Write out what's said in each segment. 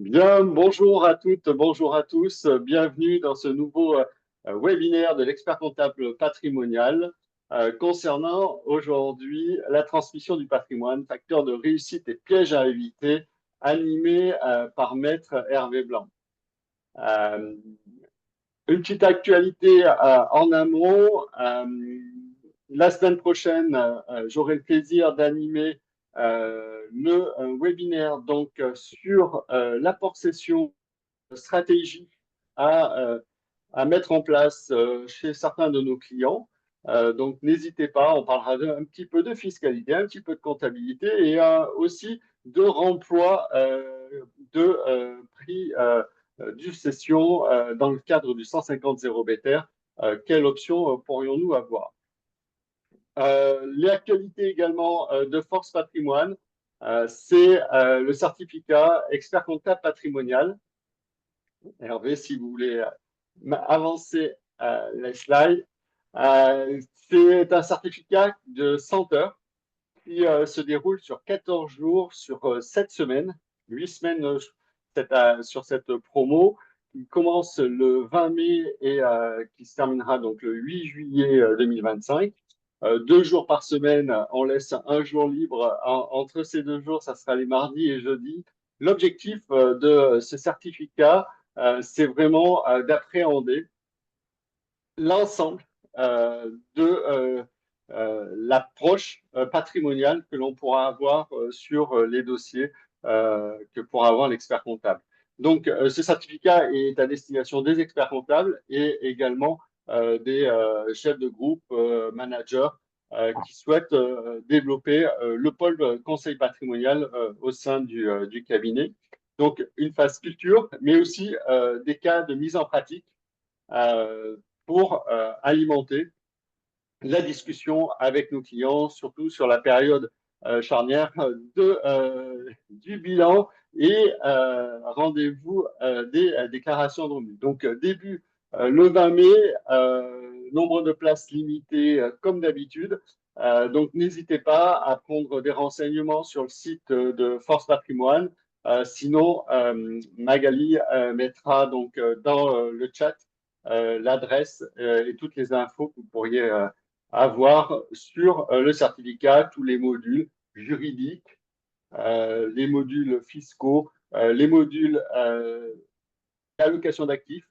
Bien, bonjour à toutes, bonjour à tous. Bienvenue dans ce nouveau webinaire de l'expert comptable patrimonial concernant aujourd'hui la transmission du patrimoine, facteurs de réussite et pièges à éviter, animé par Maître Hervé Blanc. Euh, une petite actualité en amont. La semaine prochaine, j'aurai le plaisir d'animer le webinaire sur l'apport-cession stratégie à, euh, à mettre en place chez certains de nos clients. Donc, n'hésitez pas, on parlera un petit peu de fiscalité, un petit peu de comptabilité et aussi de remploi de prix du cession dans le cadre du 150 0 BTR. Quelle option pourrions-nous avoir? L'actualité également de Force Patrimoine, c'est le certificat expert comptable patrimonial. Hervé, si vous voulez avancer les slides. C'est un certificat de 100 heures qui se déroule sur 14 jours, sur 7 semaines, 8 semaines sur cette promo, qui commence le 20 mai et qui se terminera donc le 8 juillet 2025. 2 jours par semaine, on laisse un jour libre entre ces 2 jours, ça sera les mardis et jeudis. L'objectif de ce certificat, c'est vraiment d'appréhender l'ensemble de l'approche patrimoniale que l'on pourra avoir sur les dossiers que pourra avoir l'expert comptable. Donc, ce certificat est à destination des experts comptables et également des chefs de groupe, managers qui souhaitent développer le pôle conseil patrimonial au sein du cabinet. Donc, une phase culture, mais aussi des cas de mise en pratique euh, pour alimenter la discussion avec nos clients, surtout sur la période charnière du bilan et rendez-vous des déclarations de revenus. Donc, début le 20 mai, nombre de places limitées comme d'habitude. Donc, n'hésitez pas à prendre des renseignements sur le site de Force Patrimoine. Sinon, Magali mettra donc dans le chat l'adresse et toutes les infos que vous pourriez avoir sur le certificat, tous les modules juridiques, les modules fiscaux, les modules d'allocation d'actifs,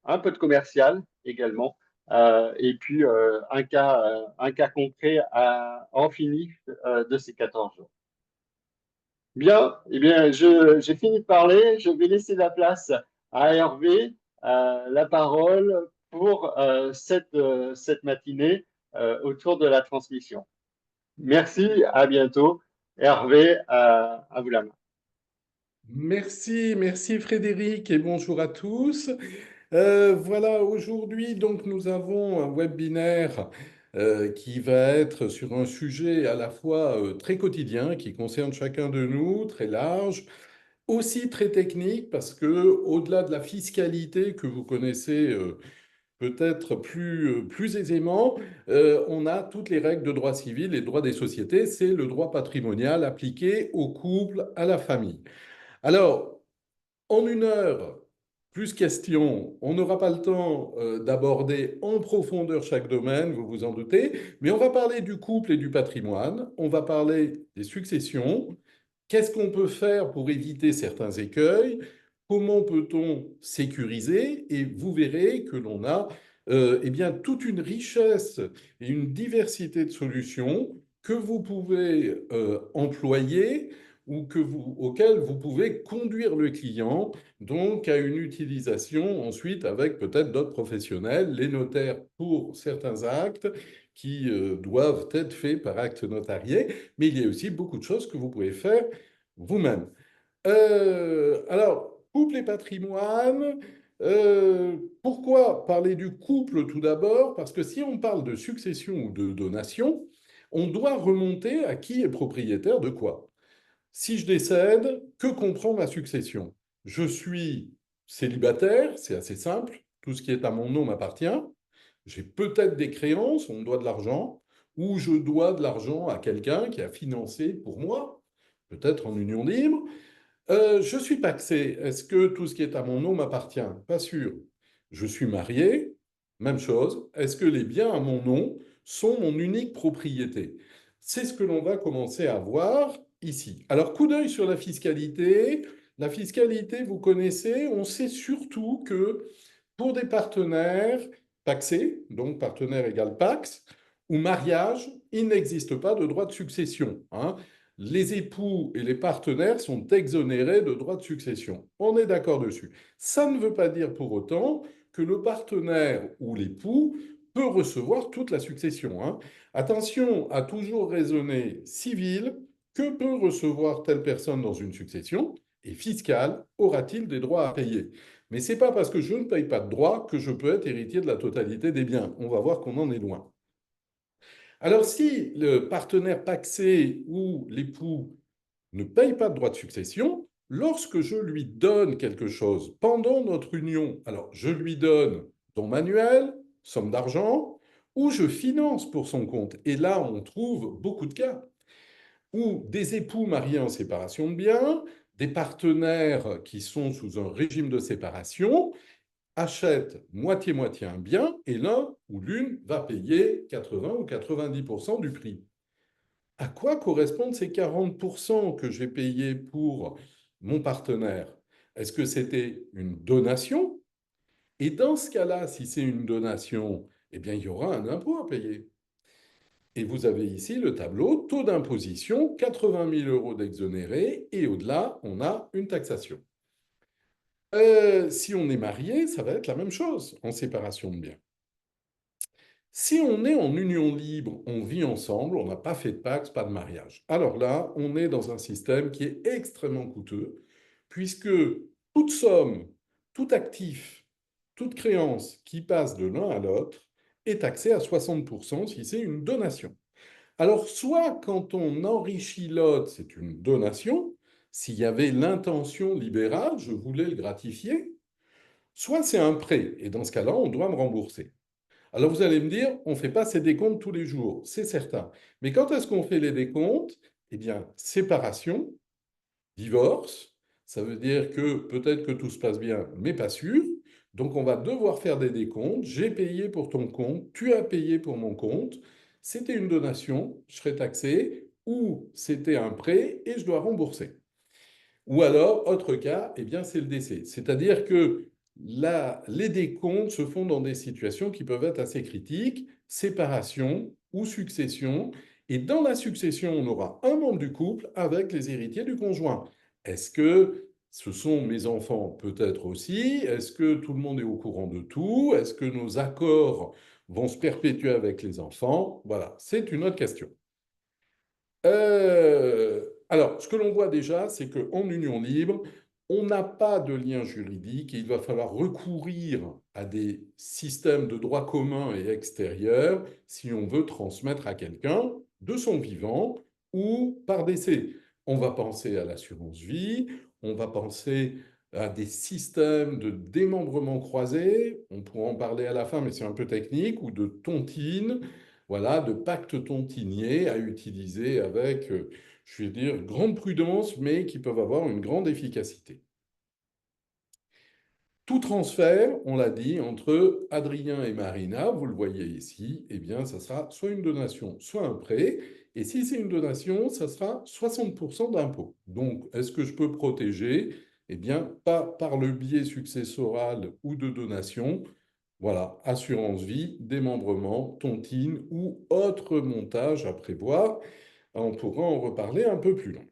un peu de commercial également, et puis un cas concret en fini de ces 14 jours. Bien, eh bien, j'ai fini de parler. Je vais laisser la place à Hervé, la parole pour cette matinée autour de la transmission. Merci, à bientôt. Hervé, à vous la main. Merci, merci Frédéric et bonjour à tous. Voilà, aujourd'hui donc nous avons un webinaire qui va être sur un sujet à la fois très quotidien qui concerne chacun de nous, très large, aussi très technique parce que au-delà de la fiscalité que vous connaissez peut-être plus aisément, on a toutes les règles de droit civil et de droit des sociétés, c'est le droit patrimonial appliqué au couple, à la famille. Alors, en 1 heure, plus question, on n'aura pas le temps d'aborder en profondeur chaque domaine, vous vous en doutez, mais on va parler du couple et du patrimoine, on va parler des successions, qu'est-ce qu'on peut faire pour éviter certains écueils, comment peut-on sécuriser, et vous verrez que l'on a eh bien, toute une richesse et une diversité de solutions que vous pouvez employer ou auquel vous pouvez conduire le client, donc à une utilisation ensuite avec peut-être d'autres professionnels, les notaires pour certains actes qui doivent être faits par acte notarié, mais il y a aussi beaucoup de choses que vous pouvez faire vous-même. Alors, couple et patrimoine. Pourquoi parler du couple tout d'abord? Parce que si on parle de succession ou de donation, on doit remonter à qui est propriétaire de quoi. Si je décède, que comprend ma succession? Je suis célibataire, c'est assez simple, tout ce qui est à mon nom m'appartient. J'ai peut-être des créances, on me doit de l'argent, ou je dois de l'argent à quelqu'un qui a financé pour moi, peut-être en union libre. Je suis pacsé. Est-ce que tout ce qui est à mon nom m'appartient? Pas sûr. Je suis marié. Même chose. Est-ce que les biens à mon nom sont mon unique propriété? C'est ce que l'on va commencer à voir ici. Alors, coup d'œil sur la fiscalité. La fiscalité, vous connaissez, on sait surtout que pour des partenaires pacsés, donc partenaire égale pax, ou mariage, il n'existe pas de droit de succession, hein. Les époux et les partenaires sont exonérés de droits de succession. On est d'accord dessus. Ça ne veut pas dire pour autant que le partenaire ou l'époux peut recevoir toute la succession, hein. Attention à toujours raisonner civil, que peut recevoir telle personne dans une succession, et fiscal, aura-t-il des droits à payer? Mais ce n'est pas parce que je ne paye pas de droits que je peux être héritier de la totalité des biens. On va voir qu'on en est loin. Alors si le partenaire pacsé ou l'époux ne paye pas de droit de succession, lorsque je lui donne quelque chose pendant notre union, alors je lui donne don manuel, somme d'argent, ou je finance pour son compte. Et là, on trouve beaucoup de cas où des époux mariés en séparation de biens, des partenaires qui sont sous un régime de séparation, achètent moitié-moitié un bien et l'un ou l'une va payer 80 ou 90% du prix. À quoi correspondent ces 40% que j'ai payés pour mon partenaire? Est-ce que c'était une donation? Et dans ce cas-là, si c'est une donation, eh bien, il y aura un impôt à payer. Et vous avez ici le tableau, taux d'imposition, 80 000 euros d'exonérés, et au-delà, on a une taxation. Si on est marié, ça va être la même chose en séparation de biens. Si on est en union libre, on vit ensemble, on n'a pas fait de pacte, pas de mariage. Alors là, on est dans un système qui est extrêmement coûteux, puisque toute somme, tout actif, toute créance qui passe de l'un à l'autre est taxée à 60% si c'est une donation. Alors, soit quand on enrichit l'autre, c'est une donation, s'il y avait l'intention libérale, je voulais le gratifier, soit c'est un prêt, et dans ce cas-là, on doit me rembourser. Alors vous allez me dire, on ne fait pas ces décomptes tous les jours, c'est certain. Mais quand est-ce qu'on fait les décomptes? Eh bien, séparation, divorce, ça veut dire que peut-être que tout se passe bien, mais pas sûr. Donc on va devoir faire des décomptes. J'ai payé pour ton compte, tu as payé pour mon compte. C'était une donation, je serai taxé, ou c'était un prêt et je dois rembourser. Ou alors, autre cas, eh bien, c'est le décès. C'est-à-dire que là, les décomptes se font dans des situations qui peuvent être assez critiques, séparation ou succession. Et dans la succession, on aura un membre du couple avec les héritiers du conjoint. Est-ce que ce sont mes enfants? Peut-être aussi. Est-ce que tout le monde est au courant de tout? Est-ce que nos accords vont se perpétuer avec les enfants? Voilà, c'est une autre question. Alors, ce que l'on voit déjà, c'est qu'en union libre, on n'a pas de lien juridique et il va falloir recourir à des systèmes de droit commun et extérieur si on veut transmettre à quelqu'un de son vivant ou par décès. On va penser à l'assurance vie, on va penser à des systèmes de démembrement croisé, on pourra en parler à la fin, mais c'est un peu technique, ou de tontine, voilà, de pacte tontinier à utiliser avec, je vais dire, grande prudence, mais qui peuvent avoir une grande efficacité. Tout transfert, on l'a dit, entre Adrien et Marina, vous le voyez ici, eh bien, ça sera soit une donation, soit un prêt. Et si c'est une donation, ça sera 60% d'impôt. Donc, est-ce que je peux protéger? Eh bien, pas par le biais successoral ou de donation. Voilà, assurance vie, démembrement, tontine ou autre montage à prévoir. On pourra en reparler un peu plus loin.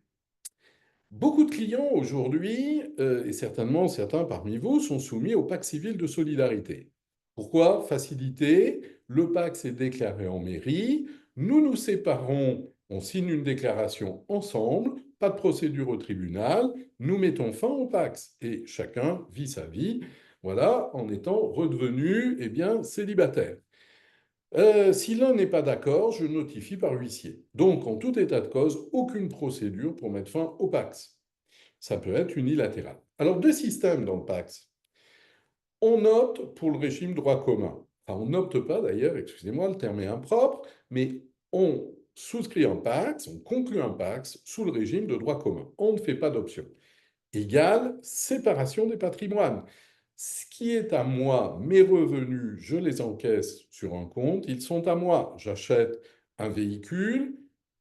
Beaucoup de clients aujourd'hui, et certainement certains parmi vous, sont soumis au pacte civil de solidarité. Pourquoi? Facilité, le pacte est déclaré en mairie, nous nous séparons, on signe une déclaration ensemble, pas de procédure au tribunal, nous mettons fin au pacte et chacun vit sa vie, voilà, en étant redevenu, eh bien, célibataire. Si l'un n'est pas d'accord, je notifie par huissier. Donc, en tout état de cause, aucune procédure pour mettre fin au PACS. Ça peut être unilatéral. Alors, deux systèmes dans le PACS. On opte pour le régime droit commun. Enfin, on n'opte pas d'ailleurs, excusez-moi, le terme est impropre, mais on souscrit un PACS, on conclut un PACS sous le régime de droit commun. On ne fait pas d'option. égale séparation des patrimoines. Ce qui est à moi, mes revenus, je les encaisse sur un compte, ils sont à moi. J'achète un véhicule,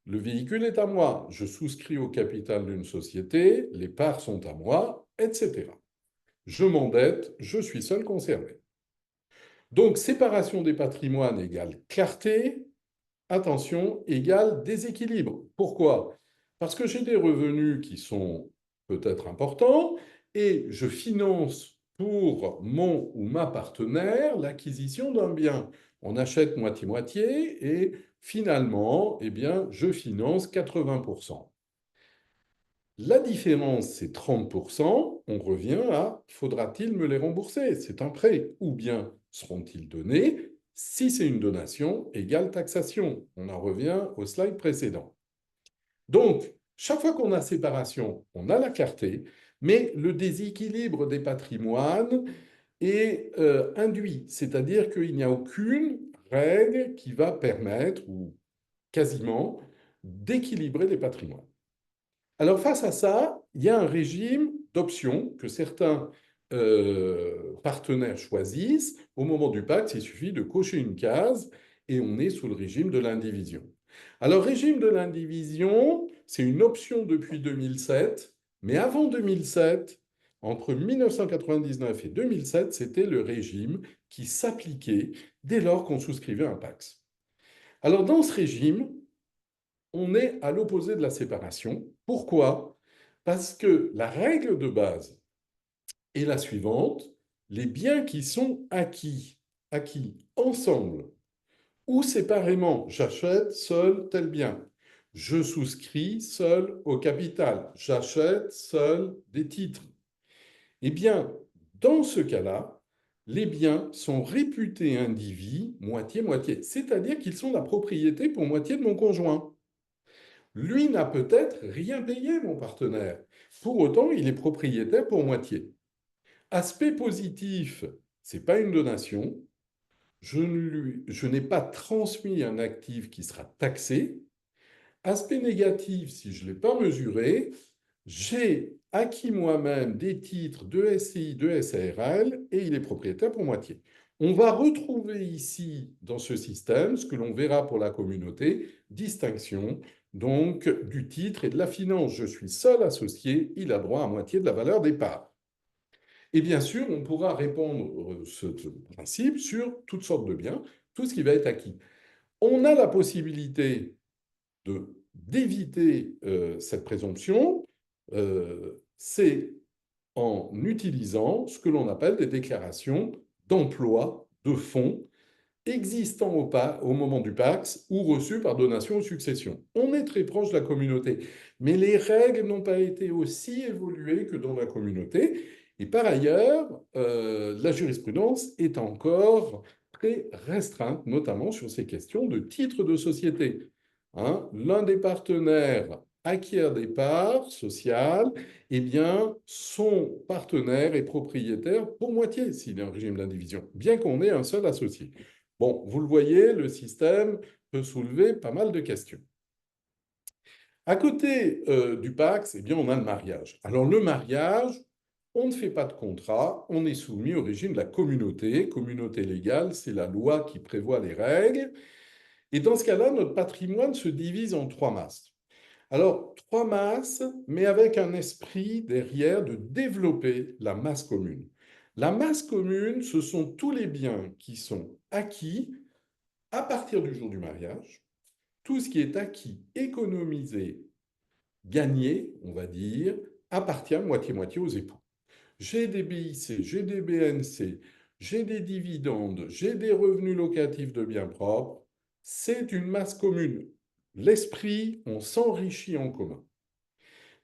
le véhicule est à moi. Je souscris au capital d'une société, les parts sont à moi, etc. Je m'endette, je suis seul concerné. Donc, séparation des patrimoines égale clarté, attention, égale déséquilibre. Pourquoi? Parce que j'ai des revenus qui sont peut-être importants et je finance pour mon ou ma partenaire l'acquisition d'un bien. On achète moitié-moitié et finalement, eh bien, je finance 80%. La différence, c'est 30%. On revient à faudra-t-il me les rembourser? C'est un prêt. Ou bien seront-ils donnés? Si c'est une donation, égale taxation. On en revient au slide précédent. Donc, chaque fois qu'on a séparation, on a la clarté, mais le déséquilibre des patrimoines est induit. C'est-à-dire qu'il n'y a aucune règle qui va permettre, ou quasiment, d'équilibrer les patrimoines. Alors face à ça, il y a un régime d'options que certains partenaires choisissent. Au moment du pacte, il suffit de cocher une case et on est sous le régime de l'indivision. Alors régime de l'indivision, c'est une option depuis 2007, mais avant 2007, entre 1999 et 2007, c'était le régime qui s'appliquait dès lors qu'on souscrivait un pacte. Alors dans ce régime, on est à l'opposé de la séparation. Pourquoi? Parce que la règle de base est la suivante, les biens qui sont acquis ensemble ou séparément, j'achète seul tel bien, je souscris seul au capital, j'achète seul des titres. Eh bien, dans ce cas-là, les biens sont réputés indivis moitié-moitié, c'est-à-dire qu'ils sont la propriété pour moitié de mon conjoint. Lui n'a peut-être rien payé, mon partenaire. Pour autant, il est propriétaire pour moitié. Aspect positif, ce n'est pas une donation. Je n'ai pas transmis un actif qui sera taxé. Aspect négatif, si je ne l'ai pas mesuré, j'ai acquis moi-même des titres de SCI, de SARL et il est propriétaire pour moitié. On va retrouver ici, dans ce système, ce que l'on verra pour la communauté, distinction donc du titre et de la finance. Je suis seul associé, il a droit à moitié de la valeur des parts. Et bien sûr, on pourra répondre ce principe sur toutes sortes de biens, tout ce qui va être acquis. On a la possibilité d'éviter cette présomption, c'est en utilisant ce que l'on appelle des déclarations d'emploi de fonds existant au moment du Pacs ou reçus par donation ou succession. On est très proche de la communauté, mais les règles n'ont pas été aussi évoluées que dans la communauté. Et par ailleurs, la jurisprudence est encore très restreinte, notamment sur ces questions de titres de société. Hein, l'un des partenaires acquiert des parts sociales, eh bien, son partenaire est propriétaire pour moitié s'il est en régime d'indivision, bien qu'on ait un seul associé. Bon, vous le voyez, le système peut soulever pas mal de questions. À côté du Pacs, eh bien, on a le mariage. Alors, le mariage, on ne fait pas de contrat, on est soumis au régime de la communauté. Communauté légale, c'est la loi qui prévoit les règles. Et dans ce cas-là, notre patrimoine se divise en trois masses. Alors, trois masses, mais avec un esprit derrière de développer la masse commune. La masse commune, ce sont tous les biens qui sont acquis à partir du jour du mariage, tout ce qui est acquis, économisé, gagné, on va dire, appartient moitié-moitié aux époux. J'ai des BIC, j'ai des BNC, j'ai des dividendes, j'ai des revenus locatifs de biens propres. C'est une masse commune. L'esprit, on s'enrichit en commun.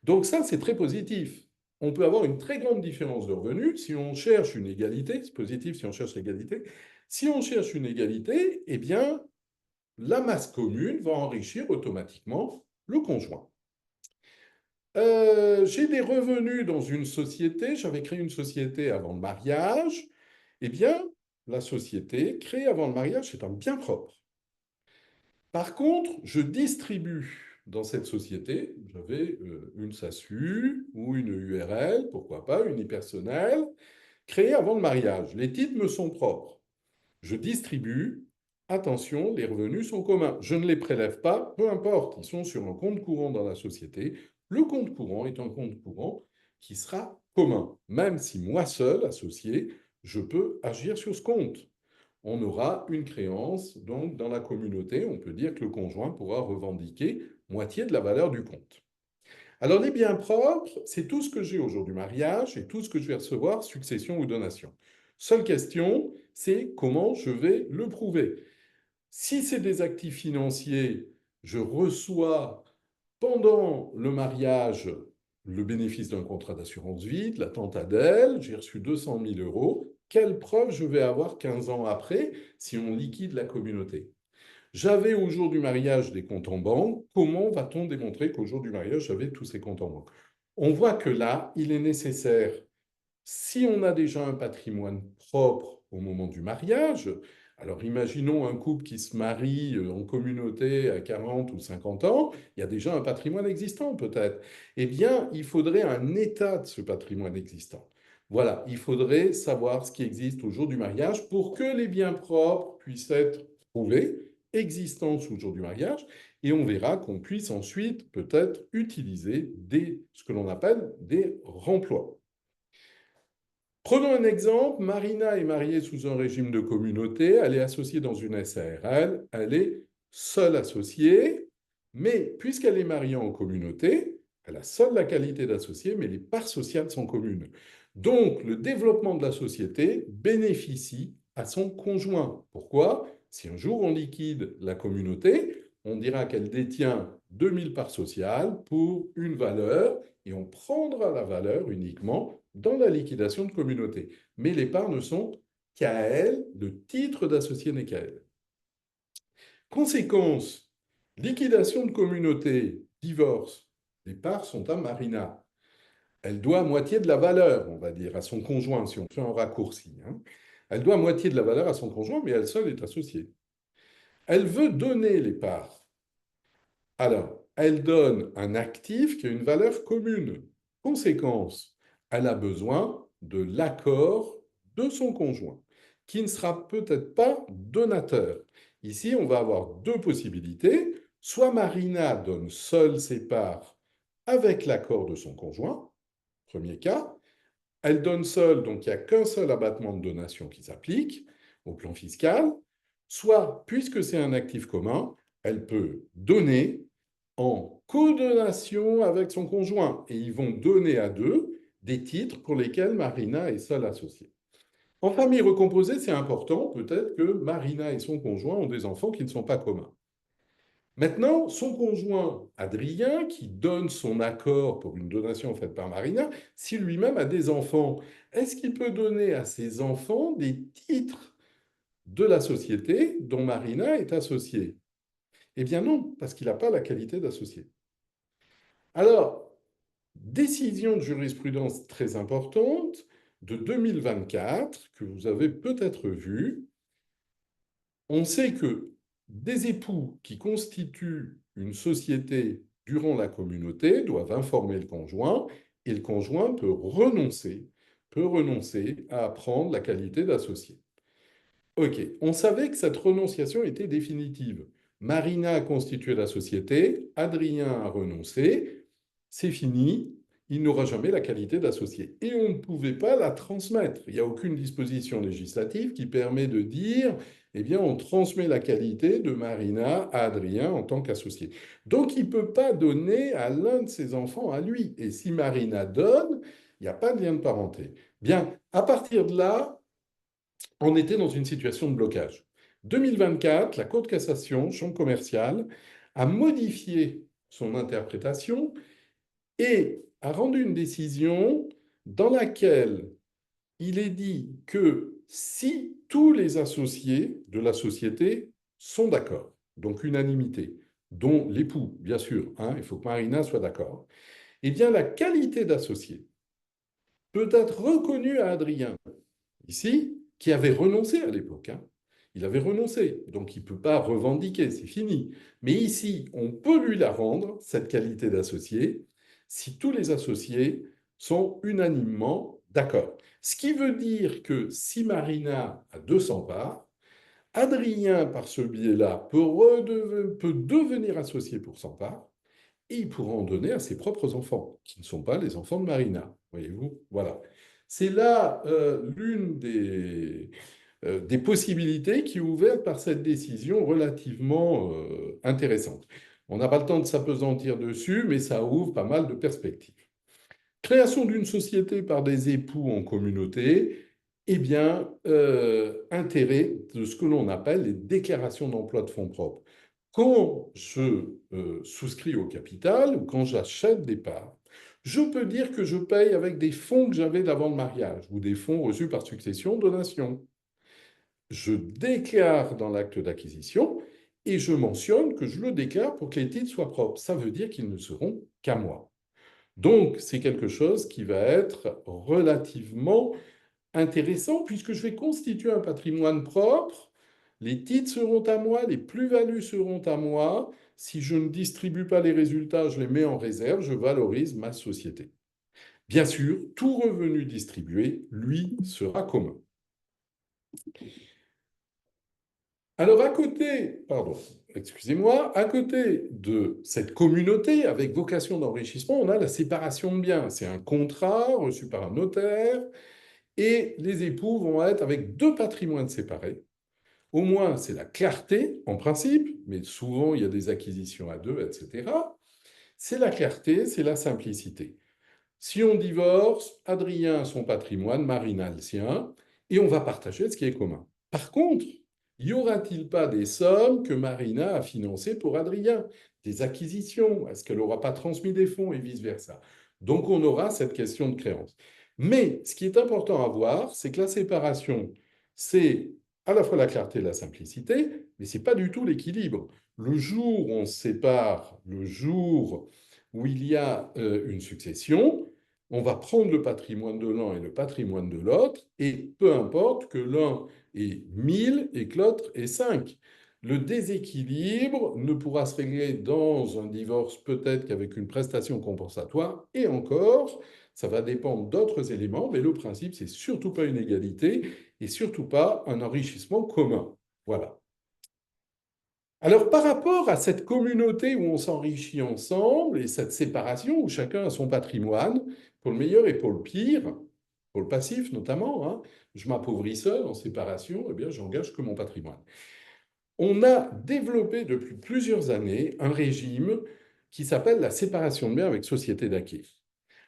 Donc ça, c'est très positif. On peut avoir une très grande différence de revenus si on cherche une égalité. C'est positif si on cherche l'égalité. Si on cherche une égalité, eh bien, la masse commune va enrichir automatiquement le conjoint. J'ai des revenus dans une société, j'avais créé une société avant le mariage, eh bien, la société créée avant le mariage, c'est un bien propre. Par contre, je distribue dans cette société, j'avais une SASU ou une URL, pourquoi pas, unipersonnelle, créée avant le mariage. Les titres me sont propres. Je distribue, attention, les revenus sont communs. Je ne les prélève pas, peu importe, ils sont sur un compte courant dans la société. Le compte courant est un compte courant qui sera commun, même si moi seul, associé, je peux agir sur ce compte. On aura une créance, donc dans la communauté, on peut dire que le conjoint pourra revendiquer moitié de la valeur du compte. Alors les biens propres, c'est tout ce que j'ai au jour du mariage et tout ce que je vais recevoir, succession ou donation. Seule question, c'est comment je vais le prouver. Si c'est des actifs financiers, je reçois pendant le mariage le bénéfice d'un contrat d'assurance vie, de la tante Adèle, j'ai reçu 200 000 euros. Quelle preuve je vais avoir 15 ans après si on liquide la communauté? J'avais au jour du mariage des comptes en banque. Comment va-t-on démontrer qu'au jour du mariage, j'avais tous ces comptes en banque? On voit que là, il est nécessaire, si on a déjà un patrimoine propre au moment du mariage, alors imaginons un couple qui se marie en communauté à 40 ou 50 ans, il y a déjà un patrimoine existant peut-être. Eh bien, il faudrait un état de ce patrimoine existant. Voilà, il faudrait savoir ce qui existe au jour du mariage pour que les biens propres puissent être prouvés, existence au jour du mariage, et on verra qu'on puisse ensuite peut-être utiliser ce que l'on appelle des remplois. Prenons un exemple, Marina est mariée sous un régime de communauté, elle est associée dans une SARL, elle est seule associée, mais puisqu'elle est mariée en communauté, elle a seule la qualité d'associée, mais les parts sociales sont communes. Donc, le développement de la société bénéficie à son conjoint. Pourquoi? Si un jour on liquide la communauté, on dira qu'elle détient 2000 parts sociales pour une valeur et on prendra la valeur uniquement dans la liquidation de communauté. Mais les parts ne sont qu'à elle, le titre d'associé n'est qu'à elle. Conséquence, liquidation de communauté, divorce, les parts sont à Marina. Elle doit moitié de la valeur, on va dire, à son conjoint, si on fait un raccourci. Hein. Elle doit moitié de la valeur à son conjoint, mais elle seule est associée. Elle veut donner les parts. Alors, elle donne un actif qui a une valeur commune. Conséquence, elle a besoin de l'accord de son conjoint, qui ne sera peut-être pas donateur. Ici, on va avoir deux possibilités. Soit Marina donne seule ses parts avec l'accord de son conjoint, premier cas. Elle donne seule, donc il n'y a qu'un seul abattement de donation qui s'applique au plan fiscal. Soit, puisque c'est un actif commun, elle peut donner en codonation avec son conjoint. Et ils vont donner à deux des titres pour lesquels Marina est seule associée. En famille recomposée, c'est important, peut-être que Marina et son conjoint ont des enfants qui ne sont pas communs. Maintenant, son conjoint Adrien, qui donne son accord pour une donation faite par Marina, si lui-même a des enfants, est-ce qu'il peut donner à ses enfants des titres de la société dont Marina est associée? Eh bien non, parce qu'il n'a pas la qualité d'associé. Alors, décision de jurisprudence très importante de 2024 que vous avez peut-être vue. On sait que des époux qui constituent une société durant la communauté doivent informer le conjoint et le conjoint peut renoncer à prendre la qualité d'associé. Ok, on savait que cette renonciation était définitive. Marina a constitué la société, Adrien a renoncé, c'est fini, il n'aura jamais la qualité d'associé. Et on ne pouvait pas la transmettre. Il n'y a aucune disposition législative qui permet de dire, eh bien, on transmet la qualité de Marina à Adrien en tant qu'associé. Donc, il ne peut pas donner à l'un de ses enfants à lui. Et si Marina donne, il n'y a pas de lien de parenté. Bien, à partir de là, on était dans une situation de blocage. 2024, la Cour de cassation, chambre commerciale, a modifié son interprétation et a rendu une décision dans laquelle il est dit que si tous les associés de la société sont d'accord, donc unanimité, dont l'époux, bien sûr, hein, il faut que Marina soit d'accord, eh bien la qualité d'associé peut être reconnue à Adrien, ici, qui avait renoncé à l'époque. Hein. Il avait renoncé, donc il ne peut pas revendiquer, c'est fini. Mais ici, on peut lui la rendre, cette qualité d'associé, si tous les associés sont unanimement d'accord. Ce qui veut dire que si Marina a 200 parts, Adrien, par ce biais-là, peut devenir associé pour 100 parts, et il pourra en donner à ses propres enfants, qui ne sont pas les enfants de Marina. Voyez-vous? Voilà. C'est là l'une des possibilités qui est ouverte par cette décision relativement intéressante. On n'a pas le temps de s'apesantir dessus, mais ça ouvre pas mal de perspectives. Création d'une société par des époux en communauté, eh bien, intérêt de ce que l'on appelle les déclarations d'emploi de fonds propres. Quand je souscris au capital ou quand j'achète des parts, je peux dire que je paye avec des fonds que j'avais d'avant le mariage ou des fonds reçus par succession, donation. Je déclare dans l'acte d'acquisition et je mentionne que je le déclare pour que les titres soient propres. Ça veut dire qu'ils ne seront qu'à moi. Donc, c'est quelque chose qui va être relativement intéressant puisque je vais constituer un patrimoine propre. Les titres seront à moi, les plus-values seront à moi. Si je ne distribue pas les résultats, je les mets en réserve, je valorise ma société. Bien sûr, tout revenu distribué, lui, sera commun. Alors, à côté, pardon, excusez-moi, à côté de cette communauté avec vocation d'enrichissement, on a la séparation de biens. C'est un contrat reçu par un notaire et les époux vont être avec deux patrimoines séparés. Au moins, c'est la clarté en principe, mais souvent il y a des acquisitions à deux, etc. C'est la clarté, c'est la simplicité. Si on divorce, Adrien a son patrimoine, Marina le sien, et on va partager ce qui est commun. Par contre, y aura-t-il pas des sommes que Marina a financées pour Adrien? Des acquisitions? Est-ce qu'elle n'aura pas transmis des fonds et vice-versa? Donc on aura cette question de créance. Mais ce qui est important à voir, c'est que la séparation, c'est à la fois la clarté et la simplicité, mais ce n'est pas du tout l'équilibre. Le jour où on se sépare, le jour où il y a une succession, on va prendre le patrimoine de l'un et le patrimoine de l'autre, et peu importe que l'un ait 1000 et que l'autre ait 5. Le déséquilibre ne pourra se régler dans un divorce peut-être qu'avec une prestation compensatoire, et encore, ça va dépendre d'autres éléments, mais le principe, c'est surtout pas une égalité et surtout pas un enrichissement commun. Voilà. Alors, par rapport à cette communauté où on s'enrichit ensemble et cette séparation où chacun a son patrimoine, pour le meilleur et pour le pire, pour le passif notamment, hein, je m'appauvris seul en séparation, eh bien, j'engage que mon patrimoine. On a développé depuis plusieurs années un régime qui s'appelle la séparation de biens avec société d'acquis.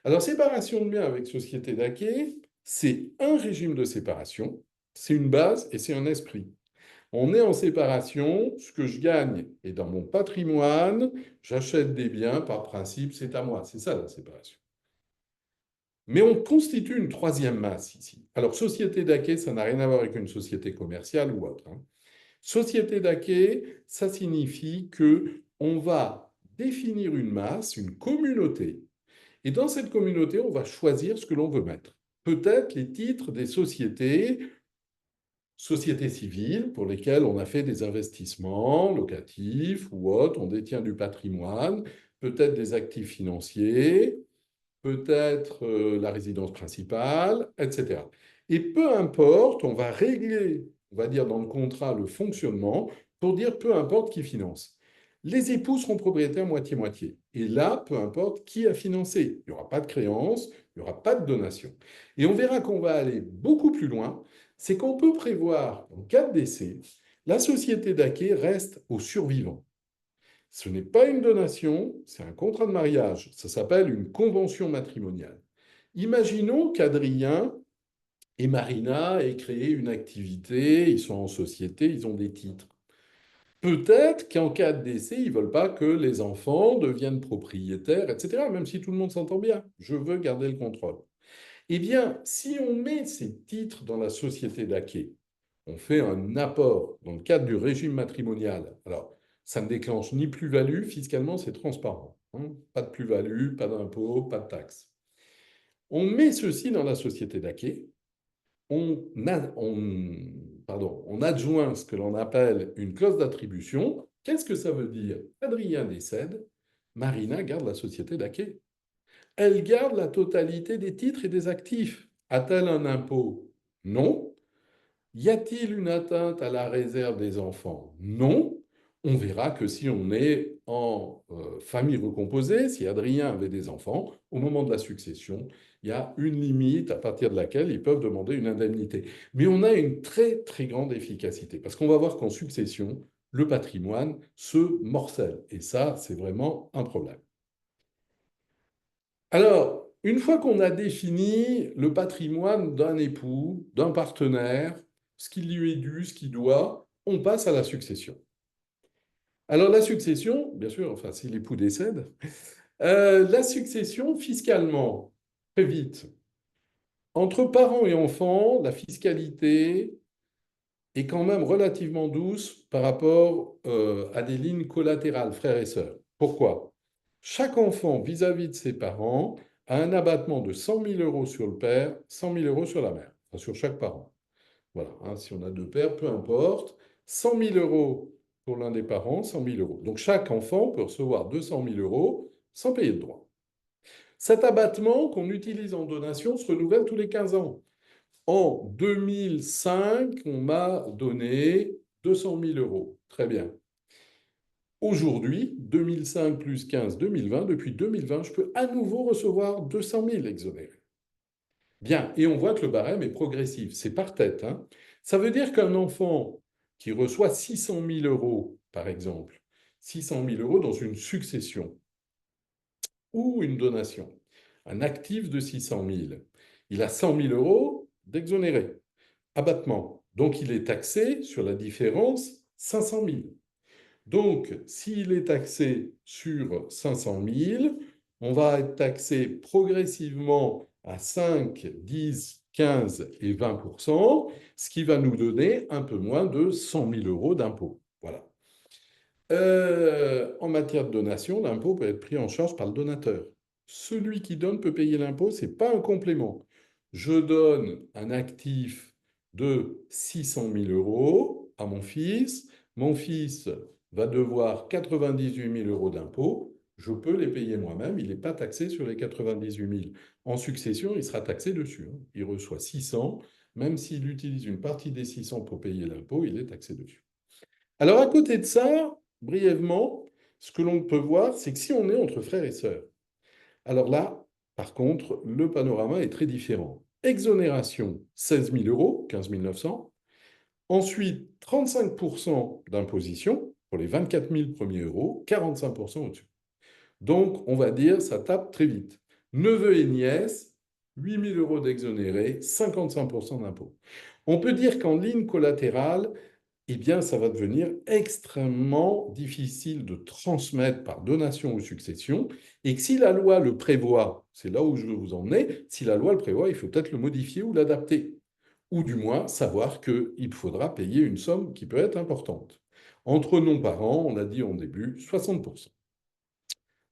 Alors, séparation de biens avec société d'acquis, c'est un régime de séparation, c'est une base et c'est un esprit. On est en séparation, ce que je gagne est dans mon patrimoine, j'achète des biens, par principe, c'est à moi. C'est ça la séparation. Mais on constitue une troisième masse ici. Alors, société d'acquet, ça n'a rien à voir avec une société commerciale ou autre, hein. Société d'acquet, ça signifie que on va définir une masse, une communauté, et dans cette communauté, on va choisir ce que l'on veut mettre. Peut-être les titres des sociétés civiles pour lesquelles on a fait des investissements locatifs ou autres, on détient du patrimoine, peut-être des actifs financiers, peut-être la résidence principale, etc. Et peu importe, on va régler, on va dire dans le contrat, le fonctionnement pour dire peu importe qui finance. Les époux seront propriétaires moitié-moitié. Et là, peu importe qui a financé. Il n'y aura pas de créance, il n'y aura pas de donation. Et on verra qu'on va aller beaucoup plus loin. C'est qu'on peut prévoir, en cas de décès, la société d'acquet reste aux survivants. Ce n'est pas une donation, c'est un contrat de mariage. Ça s'appelle une convention matrimoniale. Imaginons qu'Adrien et Marina aient créé une activité, ils sont en société, ils ont des titres. Peut-être qu'en cas de décès, ils ne veulent pas que les enfants deviennent propriétaires, etc., même si tout le monde s'entend bien. Je veux garder le contrôle. Eh bien, si on met ces titres dans la société d'acquis, on fait un apport dans le cadre du régime matrimonial. Alors, ça ne déclenche ni plus-value, fiscalement, c'est transparent, hein. Pas de plus-value, pas d'impôt, pas de taxe. On met ceci dans la société d'acquis. on adjoint ce que l'on appelle une clause d'attribution. Qu'est-ce que ça veut dire? Adrien décède, Marina garde la société d'Aquet. Elle garde la totalité des titres et des actifs. A-t-elle un impôt? Non. Y a-t-il une atteinte à la réserve des enfants? Non. On verra que si on est en famille recomposée, si Adrien avait des enfants, au moment de la succession, il y a une limite à partir de laquelle ils peuvent demander une indemnité. Mais on a une très très grande efficacité, parce qu'on va voir qu'en succession, le patrimoine se morcelle. Et ça, c'est vraiment un problème. Alors, une fois qu'on a défini le patrimoine d'un époux, d'un partenaire, ce qui lui est dû, ce qu'il doit, on passe à la succession. Alors la succession, bien sûr, enfin si l'époux décède, la succession fiscalement, très vite. Entre parents et enfants, la fiscalité est quand même relativement douce par rapport à des lignes collatérales, frères et sœurs. Pourquoi? Chaque enfant vis-à-vis de ses parents a un abattement de 100 000 euros sur le père, 100 000 euros sur la mère, enfin, sur chaque parent. Voilà, hein, si on a deux pères, peu importe. 100 000 euros pour l'un des parents, 100 000 euros. Donc chaque enfant peut recevoir 200 000 euros sans payer de droits. Cet abattement qu'on utilise en donation se renouvelle tous les 15 ans. En 2005, on m'a donné 200 000 euros. Très bien. Aujourd'hui, 2005 plus 15, 2020, depuis 2020, je peux à nouveau recevoir 200 000 exonérés. Bien, et on voit que le barème est progressif. C'est par tête, hein. Ça veut dire qu'un enfant qui reçoit 600 000 euros, par exemple, 600 000 euros dans une succession ou une donation, un actif de 600 000, il a 100 000 euros d'exonérés. Abattement. Donc, il est taxé sur la différence 500 000. Donc, s'il est taxé sur 500 000, on va être taxé progressivement à 5, 10, 15 et 20 ce qui va nous donner un peu moins de 100 000 euros d'impôt. Voilà. En matière de donation, l'impôt peut être pris en charge par le donateur. Celui qui donne peut payer l'impôt, ce n'est pas un complément. Je donne un actif de 600 000 euros à mon fils. Mon fils va devoir 98 000 euros d'impôt. Je peux les payer moi-même. Il n'est pas taxé sur les 98 000. En succession, il sera taxé dessus, hein. Il reçoit 600. Même s'il utilise une partie des 600 pour payer l'impôt, il est taxé dessus. Alors, à côté de ça, brièvement, ce que l'on peut voir, c'est que si on est entre frères et sœurs, alors là, par contre, le panorama est très différent. Exonération, 16 000 euros, 15 900. Ensuite, 35% d'imposition pour les 24 000 premiers euros, 45% au-dessus. Donc, on va dire, ça tape très vite. Neveu et nièce, 8 000 euros d'exonérés, 55% d'impôt. On peut dire qu'en ligne collatérale, eh bien, ça va devenir extrêmement difficile de transmettre par donation ou succession, et que si la loi le prévoit, c'est là où je veux vous emmener, si la loi le prévoit, il faut peut-être le modifier ou l'adapter, ou du moins savoir qu'il faudra payer une somme qui peut être importante. Entre non-parents, on a dit en début, 60%.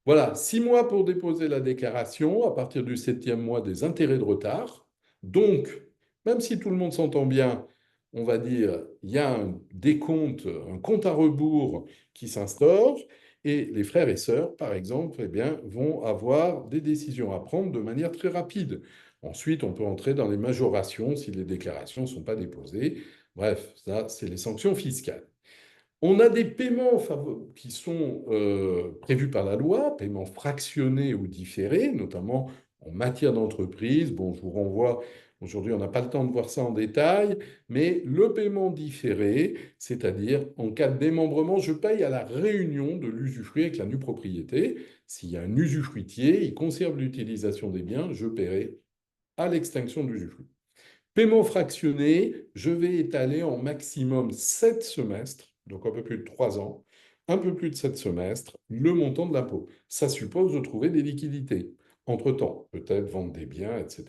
Voilà, 6 mois pour déposer la déclaration, à partir du 7e mois des intérêts de retard. Donc, même si tout le monde s'entend bien, on va dire, il y a un décompte, un compte à rebours qui s'instaure, et les frères et sœurs, par exemple, eh bien, vont avoir des décisions à prendre de manière très rapide. Ensuite, on peut entrer dans les majorations si les déclarations ne sont pas déposées. Bref, ça, c'est les sanctions fiscales. On a des paiements qui sont prévus par la loi, paiements fractionnés ou différés, notamment en matière d'entreprise. Bon, je vous renvoie, aujourd'hui on n'a pas le temps de voir ça en détail, mais le paiement différé, c'est-à-dire en cas de démembrement, je paye à la réunion de l'usufruit avec la nue propriété. S'il y a un usufruitier, il conserve l'utilisation des biens, je paierai à l'extinction de l'usufruit. Paiement fractionné, je vais étaler en maximum 7 semestres, donc un peu plus de 3 ans, un peu plus de 7 semestres, le montant de l'impôt. Ça suppose de trouver des liquidités. Entre-temps, peut-être vendre des biens, etc.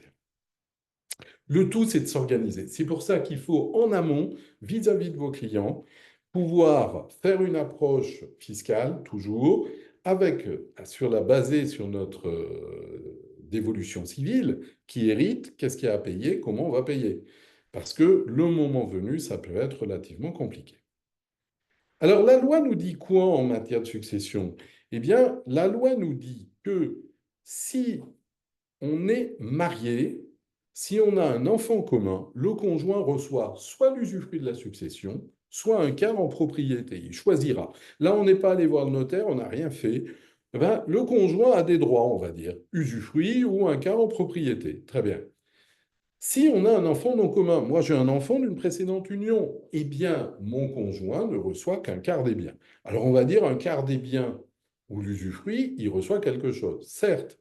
Le tout, c'est de s'organiser. C'est pour ça qu'il faut, en amont, vis-à-vis de vos clients, pouvoir faire une approche fiscale, toujours, avec, basée sur notre dévolution civile, qui hérite, qu'est-ce qu'il y a à payer, comment on va payer. parce que le moment venu, ça peut être relativement compliqué. Alors, la loi nous dit quoi en matière de succession? Eh bien, la loi nous dit que si on est marié, si on a un enfant commun, le conjoint reçoit soit l'usufruit de la succession, soit un quart en propriété. Il choisira. Là, on n'est pas allé voir le notaire, on n'a rien fait. Eh ben, le conjoint a des droits, on va dire, usufruit ou un quart en propriété. Très bien. Si on a un enfant non commun, moi j'ai un enfant d'une précédente union, eh bien mon conjoint ne reçoit qu'un quart des biens. Alors on va dire un quart des biens ou l'usufruit, il reçoit quelque chose, certes.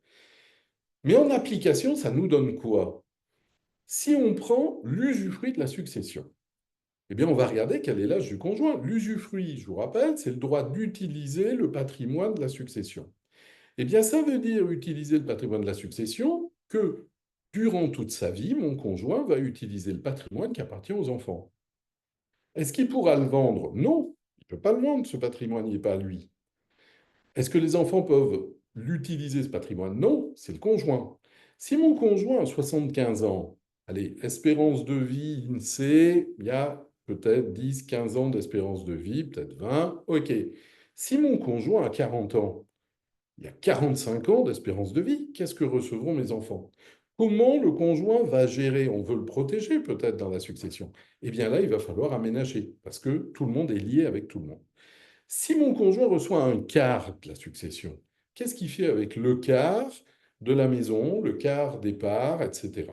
Mais en application, ça nous donne quoi? Si on prend l'usufruit de la succession, eh bien on va regarder quel est l'âge du conjoint. L'usufruit, je vous rappelle, c'est le droit d'utiliser le patrimoine de la succession. Eh bien, ça veut dire utiliser le patrimoine de la succession que durant toute sa vie, mon conjoint va utiliser le patrimoine qui appartient aux enfants. Est-ce qu'il pourra le vendre? Non, il ne peut pas le vendre, ce patrimoine, il n'est pas à lui. Est-ce que les enfants peuvent l'utiliser, ce patrimoine? Non, c'est le conjoint. Si mon conjoint a 75 ans, allez, espérance de vie, INSEE, il y a peut-être 10, 15 ans d'espérance de vie, peut-être 20, ok. Si mon conjoint a 40 ans, il y a 45 ans d'espérance de vie. Qu'est-ce que recevront mes enfants? Comment le conjoint va gérer? On veut le protéger peut-être dans la succession. Eh bien là, il va falloir aménager parce que tout le monde est lié avec tout le monde. Si mon conjoint reçoit un quart de la succession, qu'est-ce qu'il fait avec le quart de la maison, le quart des parts, etc.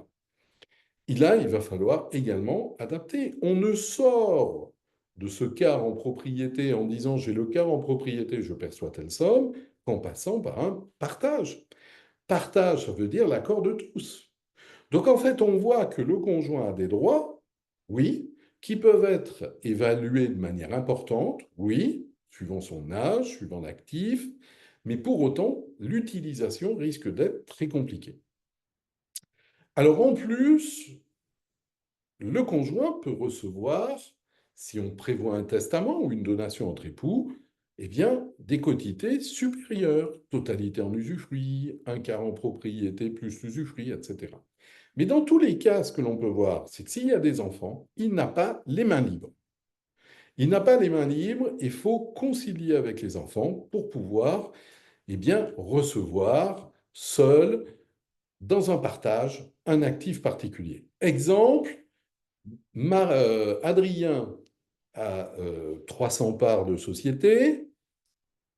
Et là, il va falloir également adapter. On ne sort de ce quart en propriété en disant j'ai le quart en propriété, je perçois telle somme, qu'en passant par un partage. Partage, ça veut dire l'accord de tous. Donc en fait, on voit que le conjoint a des droits, oui, qui peuvent être évalués de manière importante, oui, suivant son âge, suivant l'actif, mais pour autant, l'utilisation risque d'être très compliquée. Alors en plus, le conjoint peut recevoir, si on prévoit un testament ou une donation entre époux, eh bien, des quotités supérieures, totalité en usufruit, un quart en propriété plus l'usufruit, etc. Mais dans tous les cas, ce que l'on peut voir, c'est que s'il y a des enfants, il n'a pas les mains libres. Il n'a pas les mains libres, il faut concilier avec les enfants pour pouvoir, eh bien, recevoir seul, dans un partage, un actif particulier. Exemple, Adrien a 300 parts de société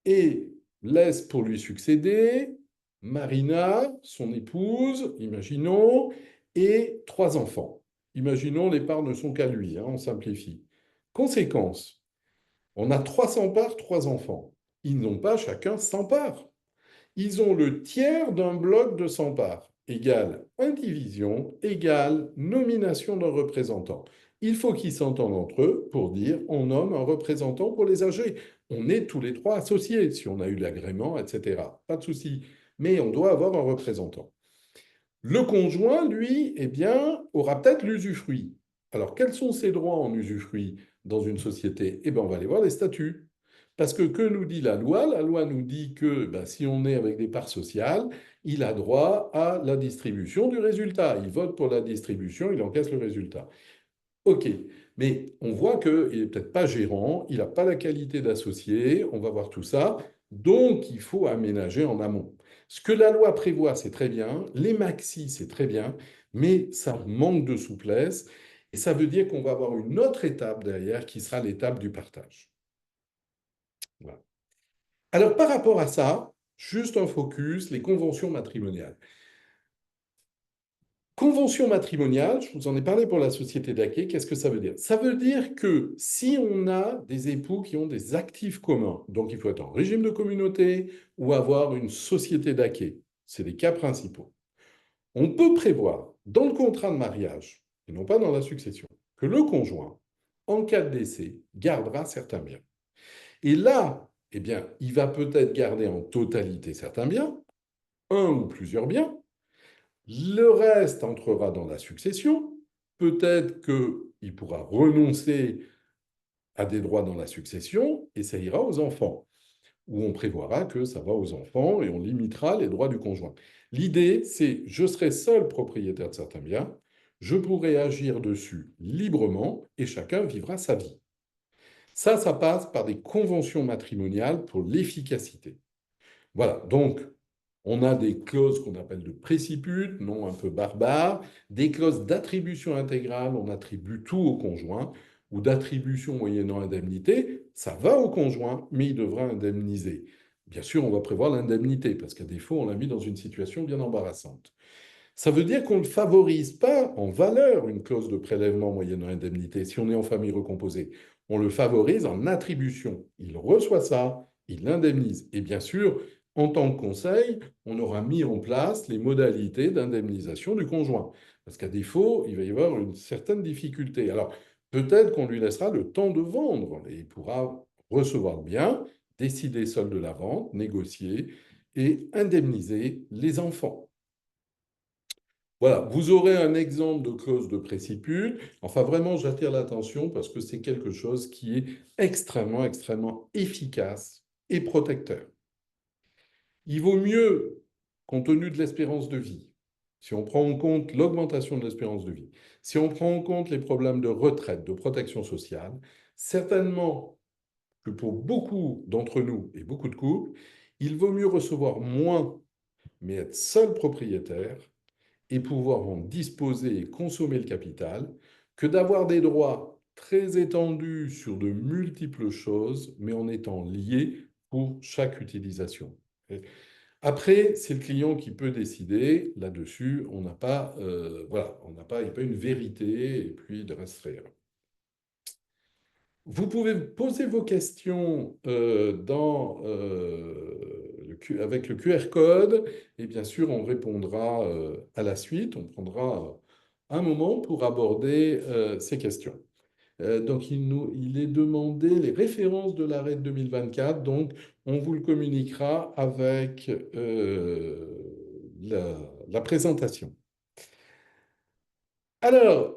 et laisse pour lui succéder Marina, son épouse, imaginons, et 3 enfants. Imaginons, les parts ne sont qu'à lui, hein, on simplifie. Conséquence, on a 300 parts, 3 enfants. Ils n'ont pas chacun 100 parts. Ils ont le tiers d'un bloc de 100 parts, égale indivision, égale nomination d'un représentant. Il faut qu'ils s'entendent entre eux pour dire on nomme un représentant pour les âgés. On est tous les trois associés, si on a eu l'agrément, etc. Pas de souci. Mais on doit avoir un représentant. Le conjoint, lui, eh bien, aura peut-être l'usufruit. Alors, quels sont ses droits en usufruit dans une société? Eh bien, on va aller voir les statuts. Parce que nous dit la loi? La loi nous dit que ben, si on est avec des parts sociales, il a droit à la distribution du résultat. Il vote pour la distribution, il encaisse le résultat. OK, mais on voit qu'il n'est peut-être pas gérant, il n'a pas la qualité d'associé, on va voir tout ça, donc il faut aménager en amont. Ce que la loi prévoit, c'est très bien, les maxis, c'est très bien, mais ça manque de souplesse, et ça veut dire qu'on va avoir une autre étape derrière qui sera l'étape du partage. Voilà. Alors par rapport à ça, juste un focus, les conventions matrimoniales. Convention matrimoniale, je vous en ai parlé pour la société d'acquis, qu'est-ce que ça veut dire? Ça veut dire que si on a des époux qui ont des actifs communs, donc il faut être en régime de communauté ou avoir une société d'acquis, c'est les cas principaux. On peut prévoir dans le contrat de mariage, et non pas dans la succession, que le conjoint, en cas de décès, gardera certains biens. Et là, eh bien, il va peut-être garder en totalité certains biens, un ou plusieurs biens, le reste entrera dans la succession. Peut-être qu'il pourra renoncer à des droits dans la succession et ça ira aux enfants, où on prévoira que ça va aux enfants et on limitera les droits du conjoint. L'idée, c'est je serai seul propriétaire de certains biens, je pourrai agir dessus librement et chacun vivra sa vie. Ça passe par des conventions matrimoniales pour l'efficacité. Voilà, donc on a des clauses qu'on appelle de préciput, non un peu barbares, des clauses d'attribution intégrale, on attribue tout au conjoint, ou d'attribution moyennant indemnité, ça va au conjoint, mais il devra indemniser. Bien sûr, on va prévoir l'indemnité, parce qu'à défaut, on l'a mis dans une situation bien embarrassante. Ça veut dire qu'on ne favorise pas en valeur une clause de prélèvement moyennant indemnité si on est en famille recomposée. On le favorise en attribution. Il reçoit ça, il l'indemnise. Et bien sûr, en tant que conseil, on aura mis en place les modalités d'indemnisation du conjoint. Parce qu'à défaut, il va y avoir une certaine difficulté. Alors, peut-être qu'on lui laissera le temps de vendre et il pourra recevoir le bien, décider seul de la vente, négocier et indemniser les enfants. Voilà, vous aurez un exemple de clause de préciput. Enfin, vraiment, j'attire l'attention parce que c'est quelque chose qui est extrêmement, extrêmement efficace et protecteur. Il vaut mieux, compte tenu de l'espérance de vie, si on prend en compte l'augmentation de l'espérance de vie, si on prend en compte les problèmes de retraite, de protection sociale, certainement que pour beaucoup d'entre nous et beaucoup de couples, il vaut mieux recevoir moins, mais être seul propriétaire et pouvoir en disposer et consommer le capital, que d'avoir des droits très étendus sur de multiples choses, mais en étant liés pour chaque utilisation. Après, c'est le client qui peut décider. Là-dessus, on n'a pas, voilà, on n'a pas, il n'y a pas une vérité et puis de restreindre. Vous pouvez poser vos questions avec le QR code et bien sûr, on répondra à la suite. On prendra un moment pour aborder ces questions. Donc, il est demandé les références de l'arrêt de 2024. Donc, on vous le communiquera avec la présentation. Alors,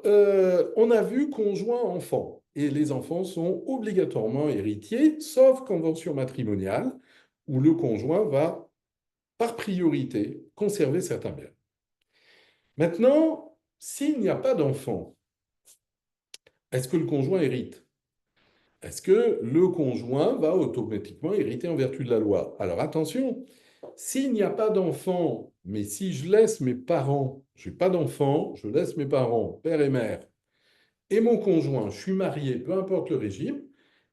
on a vu conjoint enfant, et les enfants sont obligatoirement héritiers, sauf convention matrimoniale, où le conjoint va, par priorité, conserver certains biens. Maintenant, s'il n'y a pas d'enfant, est-ce que le conjoint hérite? Est-ce que le conjoint va automatiquement hériter en vertu de la loi? Alors attention, s'il n'y a pas d'enfant, mais si je laisse mes parents, je n'ai pas d'enfant, je laisse mes parents, père et mère, et mon conjoint, je suis marié, peu importe le régime,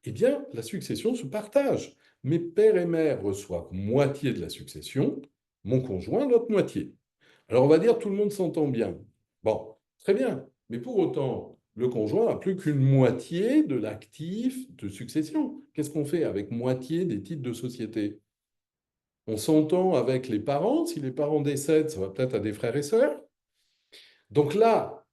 eh bien, la succession se partage. Mes père et mère reçoivent moitié de la succession, mon conjoint l'autre moitié. Alors on va dire tout le monde s'entend bien. Bon, très bien. Mais pour autant, le conjoint n'a plus qu'une moitié de l'actif de succession. Qu'est-ce qu'on fait avec moitié des titres de société? On s'entend avec les parents. Si les parents décèdent, ça va peut-être à des frères et sœurs. Donc là,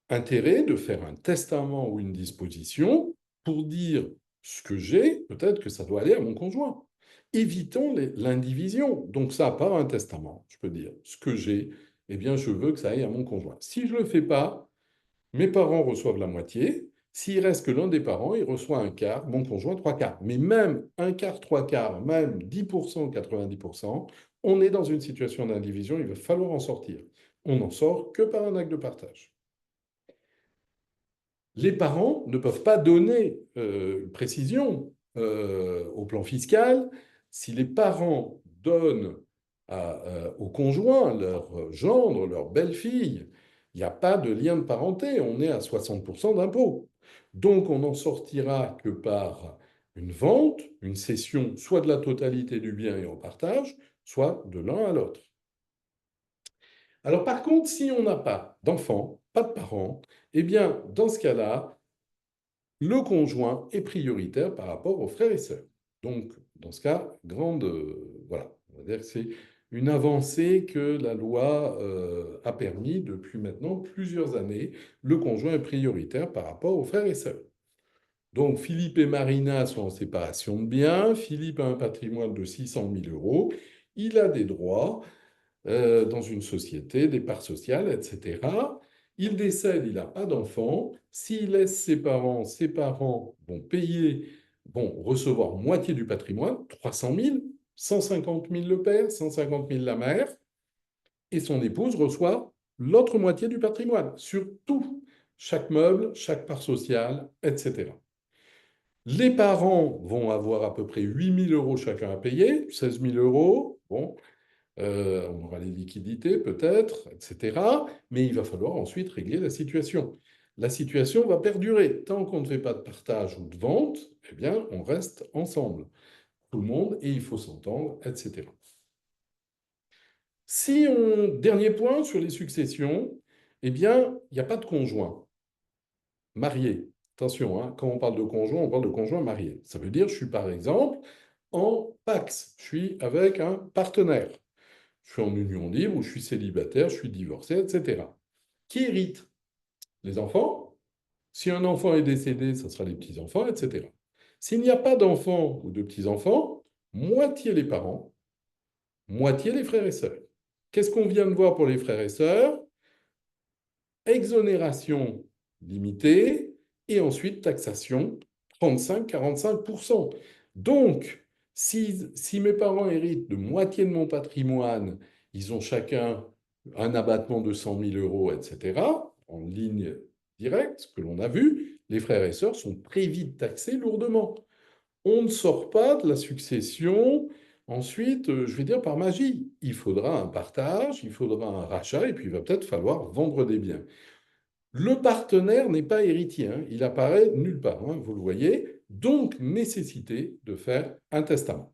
intérêt de faire un testament ou une disposition pour dire ce que j'ai, peut-être que ça doit aller à mon conjoint. Évitons l'indivision. Donc ça, par un testament, je peux dire ce que j'ai, eh bien je veux que ça aille à mon conjoint. Si je ne le fais pas, mes parents reçoivent la moitié. S'il reste que l'un des parents, il reçoit un quart, mon conjoint trois quarts. Mais même un quart, trois quarts, même 10%, 90%, on est dans une situation d'indivision, il va falloir en sortir. On n'en sort que par un acte de partage. Les parents ne peuvent pas donner précision au plan fiscal. Si les parents donnent au conjoint, leur gendre, leur belle-fille, il n'y a pas de lien de parenté, on est à 60% d'impôt. Donc on n'en sortira que par une vente, une cession, soit de la totalité du bien et en partage, soit de l'un à l'autre. Alors par contre, si on n'a pas d'enfants, pas de parents, eh bien dans ce cas-là, le conjoint est prioritaire par rapport aux frères et sœurs. Donc, dans ce cas, voilà, on va dire que c'est une avancée que la loi a permis depuis maintenant plusieurs années. Le conjoint est prioritaire par rapport aux frères et sœurs. Donc, Philippe et Marina sont en séparation de biens. Philippe a un patrimoine de 600 000 euros. Il a des droits dans une société, des parts sociales, etc. Il décède, il n'a pas d'enfant. S'il laisse ses parents vont payer, vont recevoir moitié du patrimoine, 300 000, 150 000 le père, 150 000 la mère, et son épouse reçoit l'autre moitié du patrimoine, sur tout, chaque meuble, chaque part sociale, etc. Les parents vont avoir à peu près 8 000 € chacun à payer, 16 000 €. Bon, on aura les liquidités peut-être, etc. Mais il va falloir ensuite régler la situation. La situation va perdurer. Tant qu'on ne fait pas de partage ou de vente, eh bien, on reste ensemble, tout le monde, et il faut s'entendre, etc. Si on... Dernier point sur les successions, eh bien, il n'y a pas de conjoint marié. Attention, hein, quand on parle de conjoint, on parle de conjoint marié. Ça veut dire, je suis par exemple en PACS, je suis avec un partenaire. Je suis en union libre ou je suis célibataire, je suis divorcé, etc. Qui hérite? Les enfants. Si un enfant est décédé, ce sera les petits-enfants, etc. S'il n'y a pas d'enfants ou de petits-enfants, moitié les parents, moitié les frères et sœurs. Qu'est-ce qu'on vient de voir pour les frères et sœurs? Exonération limitée et ensuite taxation 35-45%. Donc, si mes parents héritent de moitié de mon patrimoine, ils ont chacun un abattement de 100 000 €, etc., en ligne directe, ce que l'on a vu, les frères et sœurs sont très vite taxés lourdement. On ne sort pas de la succession ensuite, je vais dire par magie. Il faudra un partage, il faudra un rachat, et puis il va peut-être falloir vendre des biens. Le partenaire n'est pas héritier, hein, il apparaît nulle part, hein, vous le voyez, donc nécessité de faire un testament.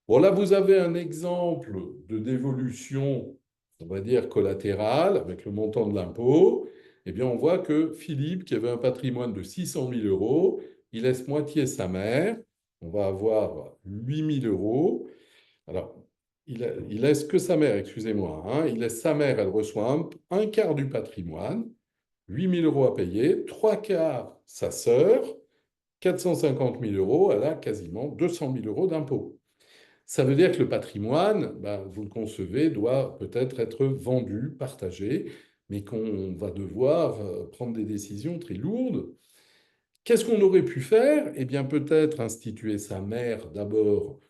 Bon, là, vous avez un exemple de dévolution, on va dire collatérale, avec le montant de l'impôt. Eh bien, on voit que Philippe, qui avait un patrimoine de 600 000 €, il laisse moitié sa mère, on va avoir 8 000 €. Alors, il laisse que sa mère, excusez-moi, hein, il laisse sa mère, elle reçoit un quart du patrimoine, 8 000 € à payer, trois quarts sa sœur, 450 000 €, elle a quasiment 200 000 € d'impôts. Ça veut dire que le patrimoine, ben, vous le concevez, doit peut-être être vendu, partagé, mais qu'on va devoir prendre des décisions très lourdes. Qu'est-ce qu'on aurait pu faire? Eh bien, peut-être instituer sa mère d'abord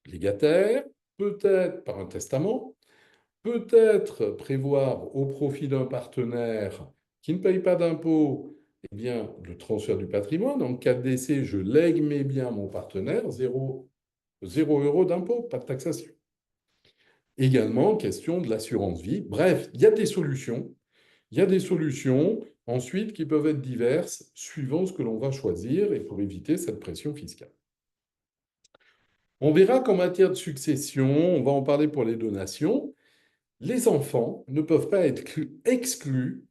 légataire, peut-être par un testament, peut-être prévoir au profit d'un partenaire qui ne paye pas d'impôts, eh bien, le transfert du patrimoine. En cas de décès, je lègue mes biens à mon partenaire, 0 € d'impôt, pas de taxation. Également, question de l'assurance vie. Bref, il y a des solutions. Il y a des solutions ensuite qui peuvent être diverses suivant ce que l'on va choisir et pour éviter cette pression fiscale. On verra qu'en matière de succession, on va en parler pour les donations, les enfants ne peuvent pas être exclus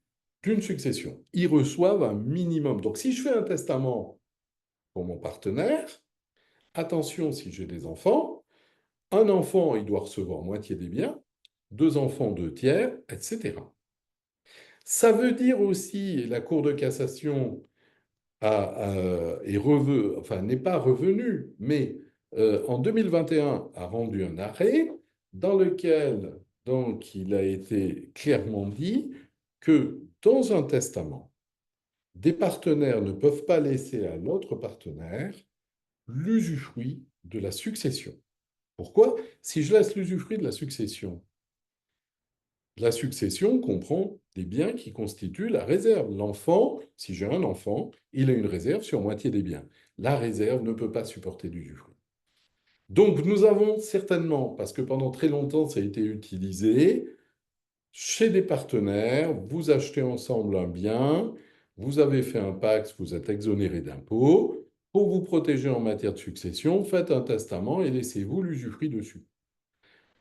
d'une succession. Ils reçoivent un minimum. Donc si je fais un testament pour mon partenaire, attention si j'ai des enfants, un enfant, il doit recevoir moitié des biens, deux enfants, deux tiers, etc. Ça veut dire aussi, et la Cour de cassation n'est pas revenue, mais en 2021 a rendu un arrêt dans lequel donc, il a été clairement dit que dans un testament, des partenaires ne peuvent pas laisser à l'autre partenaire l'usufruit de la succession. Pourquoi? Si je laisse l'usufruit de la succession comprend des biens qui constituent la réserve. L'enfant, si j'ai un enfant, il a une réserve sur moitié des biens. La réserve ne peut pas supporter d'usufruit. Donc nous avons certainement, parce que pendant très longtemps ça a été utilisé, chez des partenaires, vous achetez ensemble un bien, vous avez fait un pacte, vous êtes exonéré d'impôts. Pour vous protéger en matière de succession, faites un testament et laissez-vous l'usufruit dessus.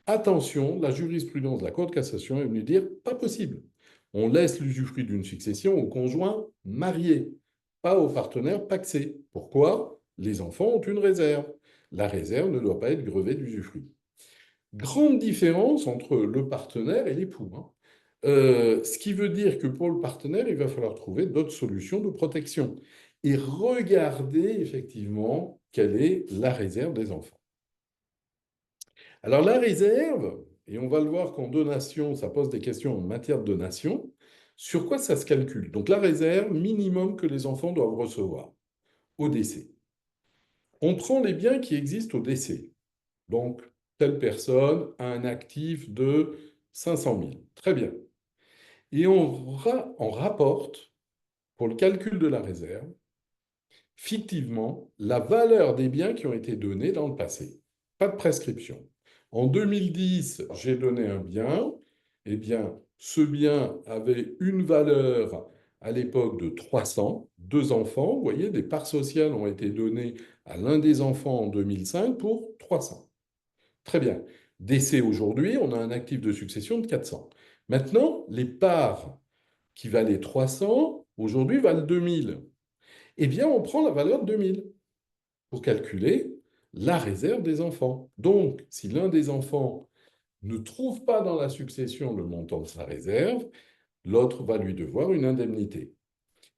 Attention, la jurisprudence de la Cour de cassation est venue dire pas possible. On laisse l'usufruit d'une succession au conjoint marié, pas au partenaire pacsé. Pourquoi? Les enfants ont une réserve. La réserve ne doit pas être grevée d'usufruit. Grande différence entre le partenaire et l'époux, hein. Ce qui veut dire que pour le partenaire, il va falloir trouver d'autres solutions de protection et regarder effectivement quelle est la réserve des enfants. Alors la réserve, et on va le voir qu'en donation, ça pose des questions en matière de donation, sur quoi ça se calcule? Donc la réserve minimum que les enfants doivent recevoir au décès. On prend les biens qui existent au décès. Donc telle personne a un actif de 500 000. Très bien. et on rapporte, pour le calcul de la réserve, fictivement la valeur des biens qui ont été donnés dans le passé. Pas de prescription. En 2010, j'ai donné un bien. Eh bien, ce bien avait une valeur à l'époque de 300, deux enfants. Vous voyez, des parts sociales ont été données à l'un des enfants en 2005 pour 300. Très bien. Décès aujourd'hui, on a un actif de succession de 400. Maintenant, les parts qui valaient 300, aujourd'hui valent 2000. Eh bien, on prend la valeur de 2000 pour calculer la réserve des enfants. Donc, si l'un des enfants ne trouve pas dans la succession le montant de sa réserve, l'autre va lui devoir une indemnité.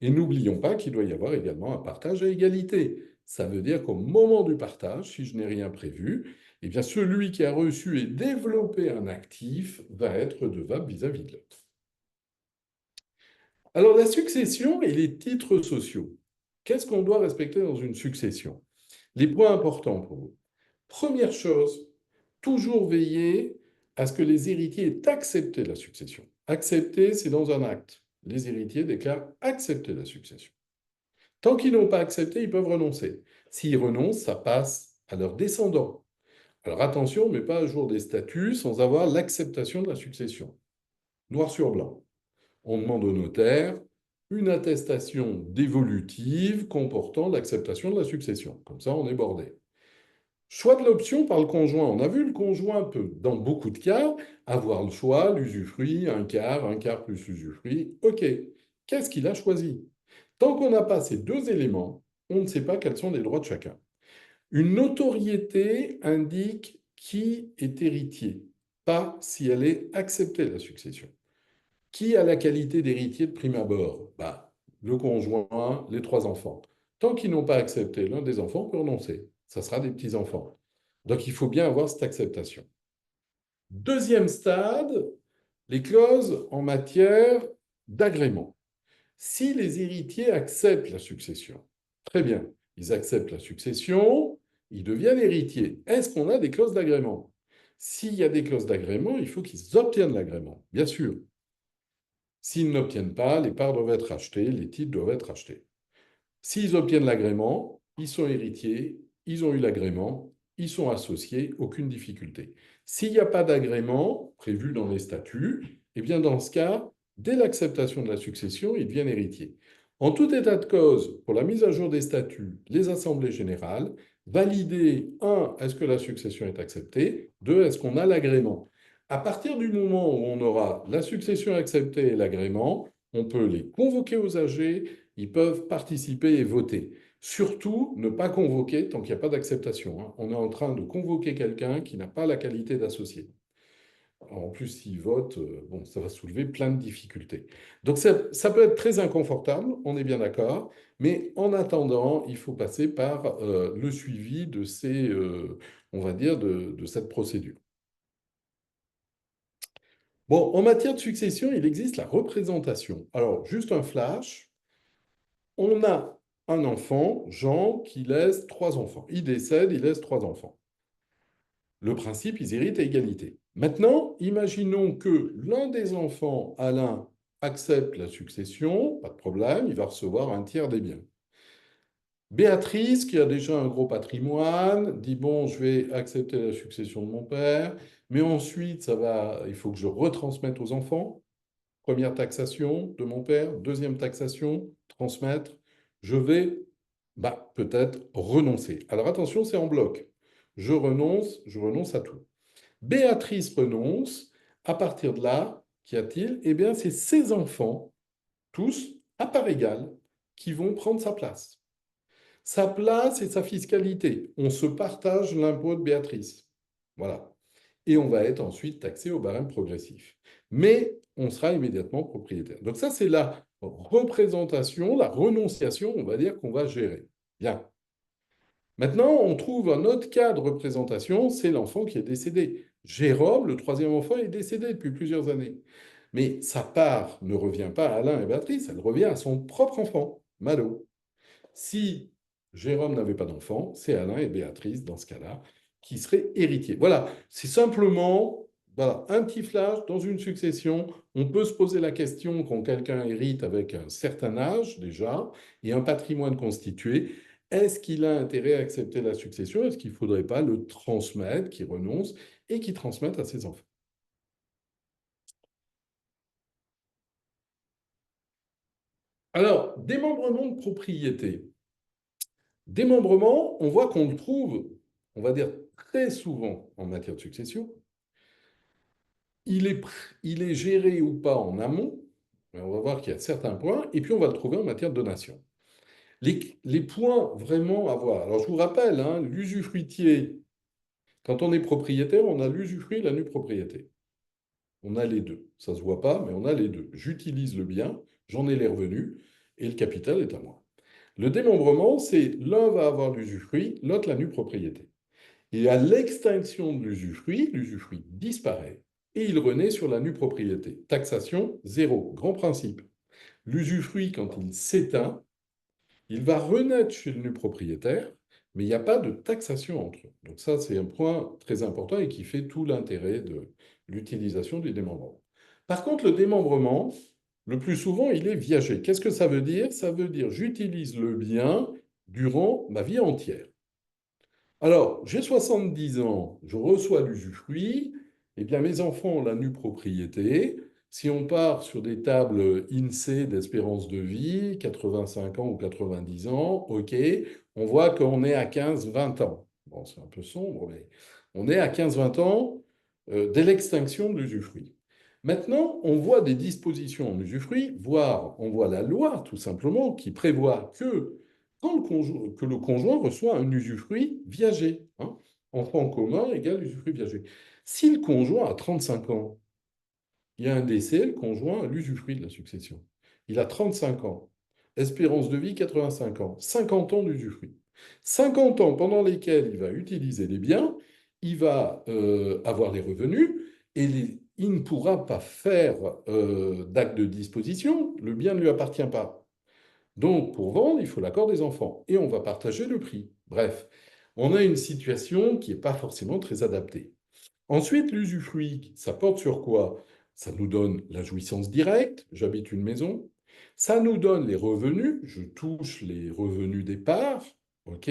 Et n'oublions pas qu'il doit y avoir également un partage à égalité. Ça veut dire qu'au moment du partage, si je n'ai rien prévu, eh bien celui qui a reçu et développé un actif va être redevable vis-à-vis de l'autre. Alors la succession et les titres sociaux. Qu'est-ce qu'on doit respecter dans une succession? Les points importants pour vous. Première chose, toujours veiller à ce que les héritiers aient accepté la succession. Accepter, c'est dans un acte. Les héritiers déclarent accepter la succession. Tant qu'ils n'ont pas accepté, ils peuvent renoncer. S'ils renoncent, ça passe à leurs descendants. Alors attention, on ne met pas à jour des statuts sans avoir l'acceptation de la succession. Noir sur blanc. On demande au notaire une attestation dévolutive comportant l'acceptation de la succession. Comme ça, on est bordé. Choix de l'option par le conjoint. On a vu, le conjoint peut, dans beaucoup de cas, avoir le choix, l'usufruit, un quart plus l'usufruit. OK. Qu'est-ce qu'il a choisi? Tant qu'on n'a pas ces deux éléments, on ne sait pas quels sont les droits de chacun. Une notoriété indique qui est héritier, pas si elle est acceptée, la succession. Qui a la qualité d'héritier de prime abord? Bah, le conjoint, les trois enfants. Tant qu'ils n'ont pas accepté, l'un des enfants peut renoncer. Ça sera des petits-enfants. Donc il faut bien avoir cette acceptation. Deuxième stade, les clauses en matière d'agrément. Si les héritiers acceptent la succession, très bien, ils acceptent la succession, ils deviennent héritiers. Est-ce qu'on a des clauses d'agrément? S'il y a des clauses d'agrément, il faut qu'ils obtiennent l'agrément, bien sûr. S'ils n'obtiennent pas, les parts doivent être achetées, les titres doivent être achetés. S'ils obtiennent l'agrément, ils sont héritiers, ils ont eu l'agrément, ils sont associés, aucune difficulté. S'il n'y a pas d'agrément prévu dans les statuts, eh bien dans ce cas, dès l'acceptation de la succession, ils deviennent héritiers. En tout état de cause, pour la mise à jour des statuts, les assemblées générales, valider, un, est-ce que la succession est acceptée? Deux, est-ce qu'on a l'agrément? À partir du moment où on aura la succession acceptée et l'agrément, on peut les convoquer aux AG, ils peuvent participer et voter. Surtout, ne pas convoquer tant qu'il n'y a pas d'acceptation, hein. On est en train de convoquer quelqu'un qui n'a pas la qualité d'associé. En plus, s'il vote, bon, ça va soulever plein de difficultés. Donc ça peut être très inconfortable, on est bien d'accord, mais en attendant, il faut passer par le suivi de ces, on va dire, de cette procédure. Bon, en matière de succession, il existe la représentation. Alors, juste un flash. On a un enfant, Jean, qui laisse trois enfants. Il décède, il laisse trois enfants. Le principe, ils héritent à égalité. Maintenant, imaginons que l'un des enfants, Alain, accepte la succession, pas de problème, il va recevoir un tiers des biens. Béatrice, qui a déjà un gros patrimoine, dit, bon, je vais accepter la succession de mon père, mais ensuite, il faut que je retransmette aux enfants. Première taxation de mon père, deuxième taxation, transmettre. Je vais peut-être renoncer. Alors attention, c'est en bloc. Je renonce à tout. Béatrice renonce. À partir de là, qu'y a-t-il? Eh bien, c'est ses enfants, tous, à part égale, qui vont prendre sa place. Sa place et sa fiscalité. On se partage l'impôt de Béatrice. Voilà. Et on va être ensuite taxé au barème progressif. Mais on sera immédiatement propriétaire. Donc ça, c'est la représentation, la renonciation, on va dire, qu'on va gérer. Bien. Maintenant, on trouve un autre cas de représentation, c'est l'enfant qui est décédé. Jérôme, le troisième enfant, est décédé depuis plusieurs années. Mais sa part ne revient pas à Alain et Béatrice, elle revient à son propre enfant, Malo. Si Jérôme n'avait pas d'enfant, c'est Alain et Béatrice, dans ce cas-là, qui seraient héritiers. Voilà, c'est simplement Voilà, un petit flash dans une succession. On peut se poser la question quand quelqu'un hérite avec un certain âge déjà et un patrimoine constitué, est-ce qu'il a intérêt à accepter la succession? Est-ce qu'il ne faudrait pas le transmettre, qu'il renonce et qu'il transmette à ses enfants? Alors, démembrement de propriété. Démembrement, on voit qu'on le trouve, on va dire, très souvent en matière de succession. Il est géré ou pas en amont, mais on va voir qu'il y a certains points, et puis on va le trouver en matière de donation. Les points vraiment à voir. Alors je vous rappelle, hein, l'usufruitier, quand on est propriétaire, on a l'usufruit et la nue propriété. On a les deux. Ça ne se voit pas, mais on a les deux. J'utilise le bien, j'en ai les revenus, et le capital est à moi. Le démembrement, c'est l'un va avoir l'usufruit, l'autre la nue propriété. Et à l'extinction de l'usufruit disparaît et il renaît sur la nue propriété. Taxation, zéro. Grand principe. L'usufruit, quand il s'éteint, il va renaître chez le nu propriétaire, mais il n'y a pas de taxation entre eux. Donc ça, c'est un point très important et qui fait tout l'intérêt de l'utilisation du démembrement. Par contre, le démembrement, le plus souvent, il est viager. Qu'est-ce que ça veut dire? Ça veut dire j'utilise le bien durant ma vie entière. Alors, j'ai 70 ans, je reçois l'usufruit, eh bien mes enfants ont la nue propriété. Si on part sur des tables INSEE d'espérance de vie, 85 ans ou 90 ans, OK, on voit qu'on est à 15-20 ans. Bon, c'est un peu sombre, mais on est à 15-20 ans dès l'extinction de l'usufruit. Maintenant, on voit des dispositions en usufruit, voire on voit la loi tout simplement qui prévoit que le conjoint reçoit un usufruit viager. Hein. Enfant commun égale usufruit viager. Si le conjoint a 35 ans, il y a un décès, le conjoint a l'usufruit de la succession. Il a 35 ans. Espérance de vie, 85 ans. 50 ans d'usufruit. 50 ans pendant lesquels il va utiliser les biens, il va avoir les revenus et il ne pourra pas faire d'acte de disposition. Le bien ne lui appartient pas. Donc, pour vendre, il faut l'accord des enfants et on va partager le prix. Bref, on a une situation qui n'est pas forcément très adaptée. Ensuite, l'usufruit, ça porte sur quoi? Ça nous donne la jouissance directe, j'habite une maison. Ça nous donne les revenus, je touche les revenus des parts, ok?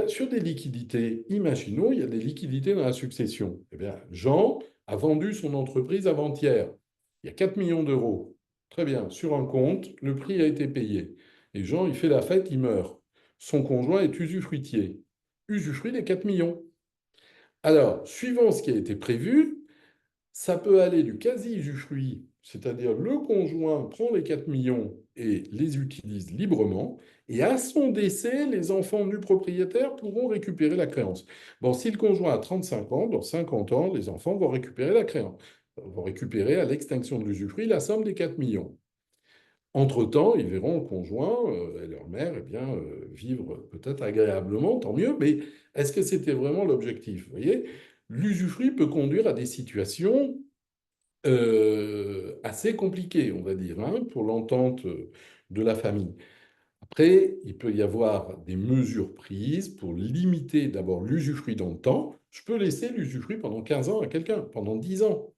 Sur des liquidités, imaginons, il y a des liquidités dans la succession. Eh bien, Jean a vendu son entreprise avant-hier. Il y a 4 millions d'euros. Très bien, sur un compte, le prix a été payé. Et Jean, il fait la fête, il meurt. Son conjoint est usufruitier. Usufruit des 4 millions. Alors, suivant ce qui a été prévu, ça peut aller du quasi-usufruit, c'est-à-dire le conjoint prend les 4 millions et les utilise librement, et à son décès, les enfants du propriétaire pourront récupérer la créance. Bon, si le conjoint a 35 ans, dans 50 ans, les enfants vont récupérer la créance, vont récupérer à l'extinction de l'usufruit la somme des 4 millions. Entre-temps, ils verront le conjoint et leur mère eh bien, vivre peut-être agréablement, tant mieux, mais est-ce que c'était vraiment l'objectif? Vous voyez, l'usufruit peut conduire à des situations assez compliquées, on va dire, hein, pour l'entente de la famille. Après, il peut y avoir des mesures prises pour limiter d'abord l'usufruit dans le temps. Je peux laisser l'usufruit pendant 15 ans à quelqu'un, pendant 10 ans.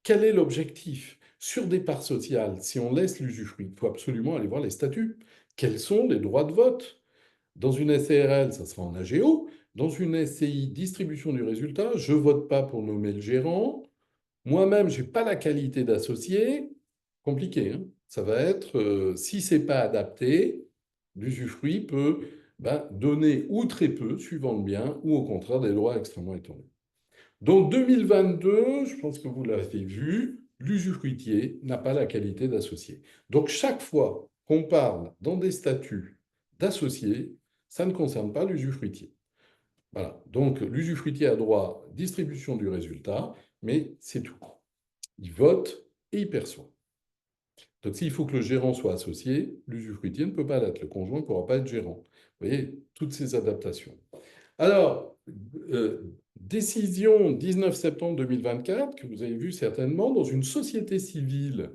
Quel est l'objectif? Sur des parts sociales, si on laisse l'usufruit, il faut absolument aller voir les statuts. Quels sont les droits de vote? Dans une SARL, ça sera en AGO. Dans une SCI, distribution du résultat, je ne vote pas pour nommer le gérant. Moi-même, je n'ai pas la qualité d'associé. Compliqué, hein. Ça va être, si ce n'est pas adapté, l'usufruit peut donner ou très peu, suivant le bien, ou au contraire des droits extrêmement étendus. Donc 2022, je pense que vous l'avez vu, l'usufruitier n'a pas la qualité d'associé. Donc chaque fois qu'on parle dans des statuts d'associé, ça ne concerne pas l'usufruitier. Voilà. Donc l'usufruitier a droit à distribution du résultat, mais c'est tout. Il vote et il perçoit. Donc s'il faut que le gérant soit associé, l'usufruitier ne peut pas l'être. Le conjoint ne pourra pas être gérant. Vous voyez, toutes ces adaptations. Alors, décision 19 septembre 2024, que vous avez vu certainement, dans une société civile,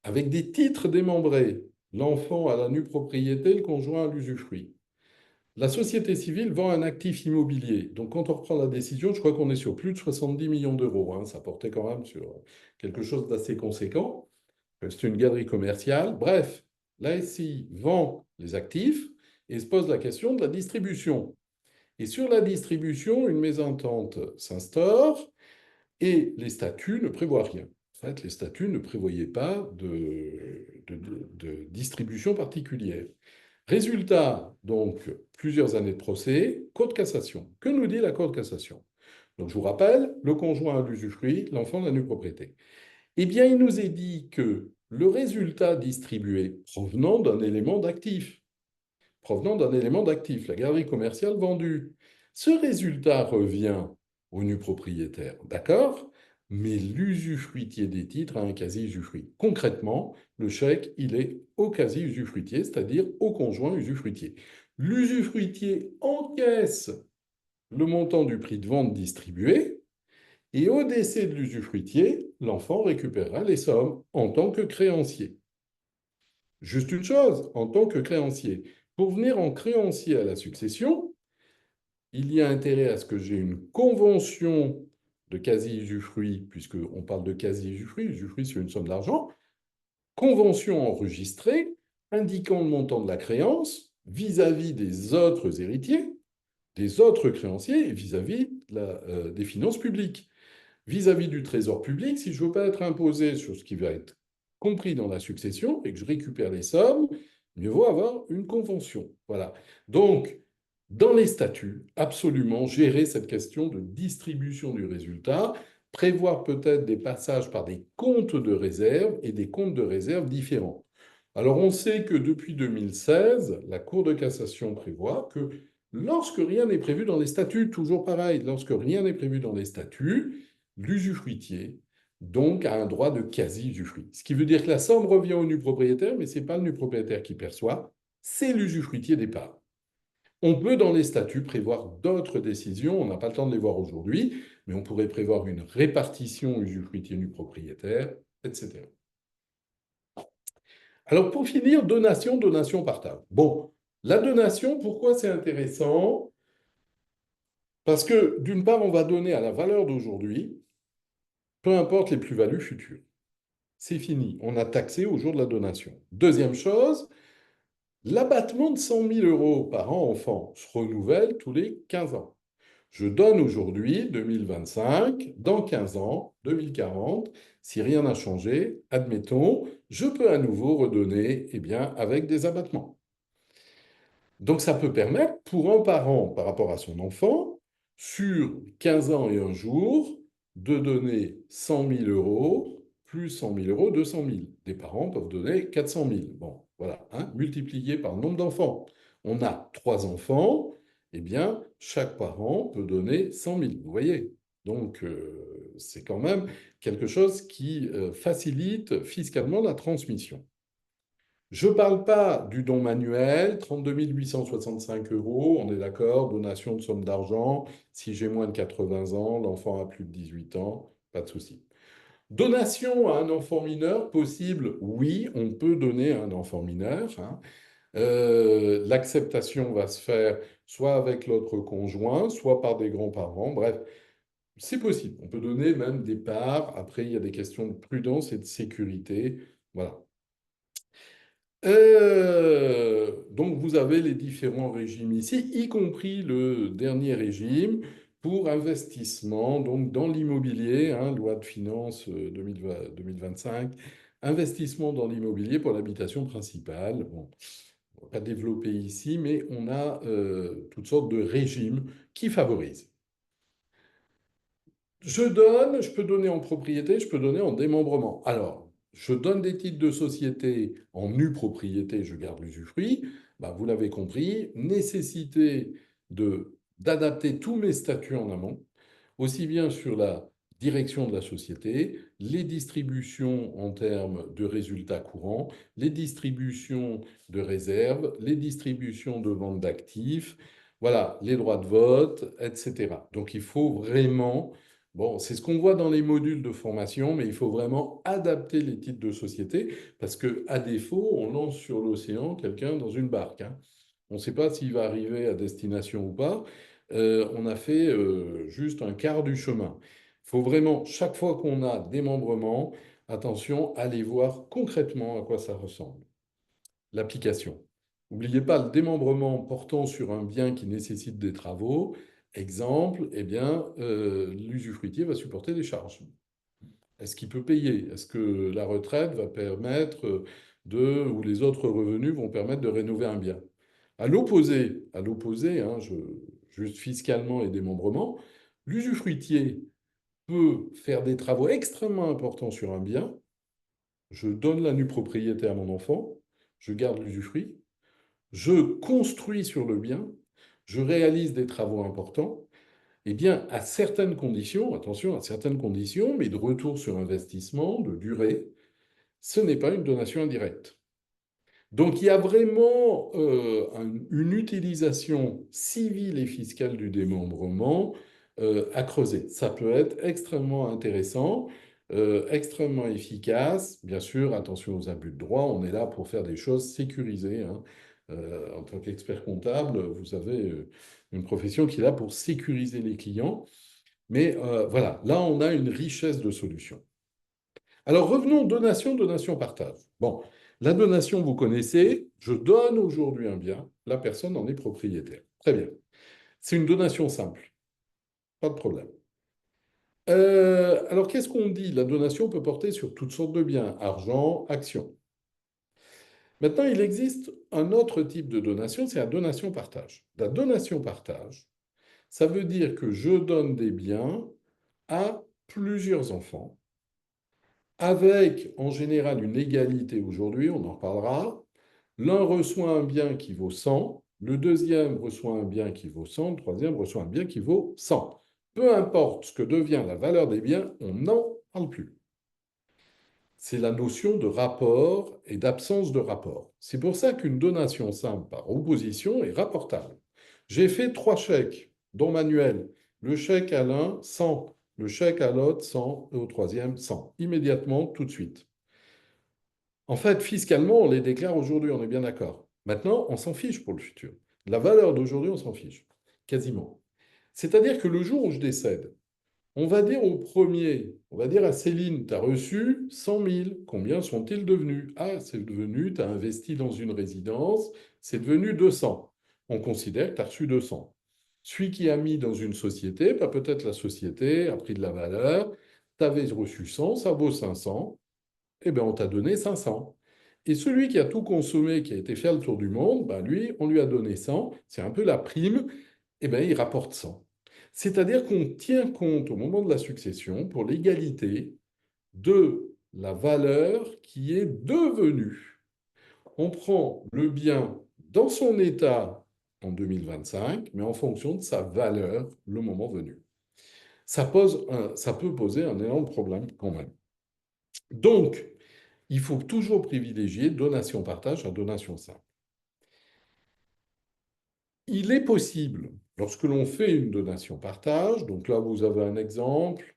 avec des titres démembrés, l'enfant à la nue propriété, le conjoint à l'usufruit. la société civile vend un actif immobilier. Donc, quand on reprend la décision, je crois qu'on est sur plus de 70 millions d'euros, hein. Ça portait quand même sur quelque chose d'assez conséquent. C'est une galerie commerciale. Bref, la SCI vend les actifs et se pose la question de la distribution. Et sur la distribution, une mésentente s'instaure et les statuts ne prévoient rien. En fait, les statuts ne prévoyaient pas de distribution particulière. Résultat, donc, plusieurs années de procès, Cour de cassation. Que nous dit la Cour de cassation? Donc, je vous rappelle, le conjoint a l'usufruit, l'enfant la nue propriété. Eh bien, il nous est dit que le résultat distribué provenant d'un élément d'actif, la galerie commerciale vendue, ce résultat revient au nu propriétaire, d'accord? Mais l'usufruitier des titres a un quasi-usufruit. Concrètement, le chèque, il est au quasi-usufruitier, c'est-à-dire au conjoint usufruitier. L'usufruitier encaisse le montant du prix de vente distribué, et au décès de l'usufruitier, l'enfant récupérera les sommes en tant que créancier. Juste une chose, en tant que créancier. Pour venir en créancier à la succession, il y a intérêt à ce que j'ai une convention de quasi-usufruit, puisqu'on parle de quasi-usufruit, usufruit sur une somme d'argent, convention enregistrée indiquant le montant de la créance vis-à-vis des autres héritiers, des autres créanciers et vis-à-vis des finances publiques. Vis-à-vis du trésor public, si je ne veux pas être imposé sur ce qui va être compris dans la succession et que je récupère les sommes, mieux vaut avoir une convention. Voilà. Donc, dans les statuts, absolument gérer cette question de distribution du résultat, prévoir peut-être des passages par des comptes de réserve et des comptes de réserve différents. Alors, on sait que depuis 2016, la Cour de cassation prévoit que lorsque rien n'est prévu dans les statuts, toujours pareil, lorsque rien n'est prévu dans les statuts, l'usufruitier, donc, a un droit de quasi-usufruit. Ce qui veut dire que la somme revient au nu propriétaire, mais ce n'est pas le nu propriétaire qui perçoit, c'est l'usufruitier des parts. On peut, dans les statuts, prévoir d'autres décisions. On n'a pas le temps de les voir aujourd'hui, mais on pourrait prévoir une répartition usufruitier nu propriétaire, etc. Alors, pour finir, donation, donation, partage. Bon, la donation, pourquoi c'est intéressant? Parce que, d'une part, on va donner à la valeur d'aujourd'hui, peu importe les plus-values futures. C'est fini, on a taxé au jour de la donation. Deuxième chose, l'abattement de 100 000 euros par an-enfant se renouvelle tous les 15 ans. Je donne aujourd'hui 2025, dans 15 ans, 2040, si rien n'a changé, admettons, je peux à nouveau redonner avec des abattements. Donc ça peut permettre pour un parent par rapport à son enfant, sur 15 ans et un jour, de donner 100 000 euros, plus 100 000 euros, 200 000. Des parents peuvent donner 400 000. Bon, voilà, hein, multiplié par le nombre d'enfants. On a 3 enfants, chaque parent peut donner 100 000. Vous voyez? Donc, c'est quand même quelque chose qui facilite fiscalement la transmission. Je ne parle pas du don manuel, 32 865 euros, on est d'accord, donation de somme d'argent, si j'ai moins de 80 ans, l'enfant a plus de 18 ans, pas de souci. Donation à un enfant mineur, possible, oui, on peut donner à un enfant mineur, hein. L'acceptation va se faire soit avec l'autre conjoint, soit par des grands-parents, bref, c'est possible. On peut donner même des parts, après il y a des questions de prudence et de sécurité, voilà. Donc, vous avez les différents régimes ici, y compris le dernier régime pour investissement donc dans l'immobilier, hein, loi de finances 2025, investissement dans l'immobilier pour l'habitation principale. Bon, on ne va pas développer ici, mais on a toutes sortes de régimes qui favorisent. Je peux donner en propriété, je peux donner en démembrement. Alors, je donne des titres de société en nue propriété, je garde l'usufruit. Ben, vous l'avez compris, nécessité d'adapter tous mes statuts en amont, aussi bien sur la direction de la société, les distributions en termes de résultats courants, les distributions de réserves, les distributions de vente d'actifs, voilà, les droits de vote, etc. Donc il faut vraiment, bon, c'est ce qu'on voit dans les modules de formation, mais il faut vraiment adapter les titres de société parce que à défaut, on lance sur l'océan quelqu'un dans une barque, hein. On ne sait pas s'il va arriver à destination ou pas. On a fait juste un quart du chemin. Il faut vraiment, chaque fois qu'on a démembrement, attention, aller voir concrètement à quoi ça ressemble. L'application. N'oubliez pas le démembrement portant sur un bien qui nécessite des travaux. Exemple, eh bien, l'usufruitier va supporter des charges. Est-ce qu'il peut payer? Est-ce que la retraite va permettre ou les autres revenus vont permettre de rénover un bien? À l'opposé, hein, juste fiscalement et démembrement, l'usufruitier peut faire des travaux extrêmement importants sur un bien. Je donne la nue propriété à mon enfant, je garde l'usufruit, je construis sur le bien, je réalise des travaux importants, eh bien, à certaines conditions, attention, à certaines conditions, mais de retour sur investissement, de durée, ce n'est pas une donation indirecte. Donc il y a vraiment une utilisation civile et fiscale du démembrement à creuser. Ça peut être extrêmement intéressant, extrêmement efficace. Bien sûr, attention aux abus de droit, on est là pour faire des choses sécurisées, hein. En tant qu'expert comptable, vous avez une profession qui est là pour sécuriser les clients. Mais voilà, là, on a une richesse de solutions. Alors revenons donation, donation, partage. Bon, la donation, vous connaissez, je donne aujourd'hui un bien, la personne en est propriétaire. Très bien. C'est une donation simple, pas de problème. Alors qu'est-ce qu'on dit? La donation peut porter sur toutes sortes de biens, argent, actions. Maintenant, il existe un autre type de donation, c'est la donation-partage. La donation-partage, ça veut dire que je donne des biens à plusieurs enfants avec en général une égalité aujourd'hui, on en reparlera. L'un reçoit un bien qui vaut 100, le deuxième reçoit un bien qui vaut 100, le troisième reçoit un bien qui vaut 100. Peu importe ce que devient la valeur des biens, on n'en parle plus. C'est la notion de rapport et d'absence de rapport. C'est pour ça qu'une donation simple par opposition est rapportable. J'ai fait 3 chèques, dont manuel. Le chèque à l'un, 100. Le chèque à l'autre, 100. Et au troisième, 100. Immédiatement, tout de suite. En fait, fiscalement, on les déclare aujourd'hui, on est bien d'accord. Maintenant, on s'en fiche pour le futur. La valeur d'aujourd'hui, on s'en fiche. Quasiment. C'est-à-dire que le jour où je décède, on va dire au premier, on va dire à Céline, tu as reçu 100 000. Combien sont-ils devenus? Ah, c'est devenu, tu as investi dans une résidence, c'est devenu 200. On considère que tu as reçu 200. Celui qui a mis dans une société, bah, peut-être la société a pris de la valeur, tu avais reçu 100, ça vaut 500, eh bien on t'a donné 500. Et celui qui a tout consommé, qui a été faire le tour du monde, bah, lui, on lui a donné 100, c'est un peu la prime, eh bien il rapporte 100. C'est-à-dire qu'on tient compte au moment de la succession, pour l'égalité, de la valeur qui est devenue. On prend le bien dans son état en 2025, mais en fonction de sa valeur le moment venu. Ça peut poser un énorme problème quand même. Donc, il faut toujours privilégier donation-partage à donation simple. Il est possible, lorsque l'on fait une donation-partage, donc là vous avez un exemple,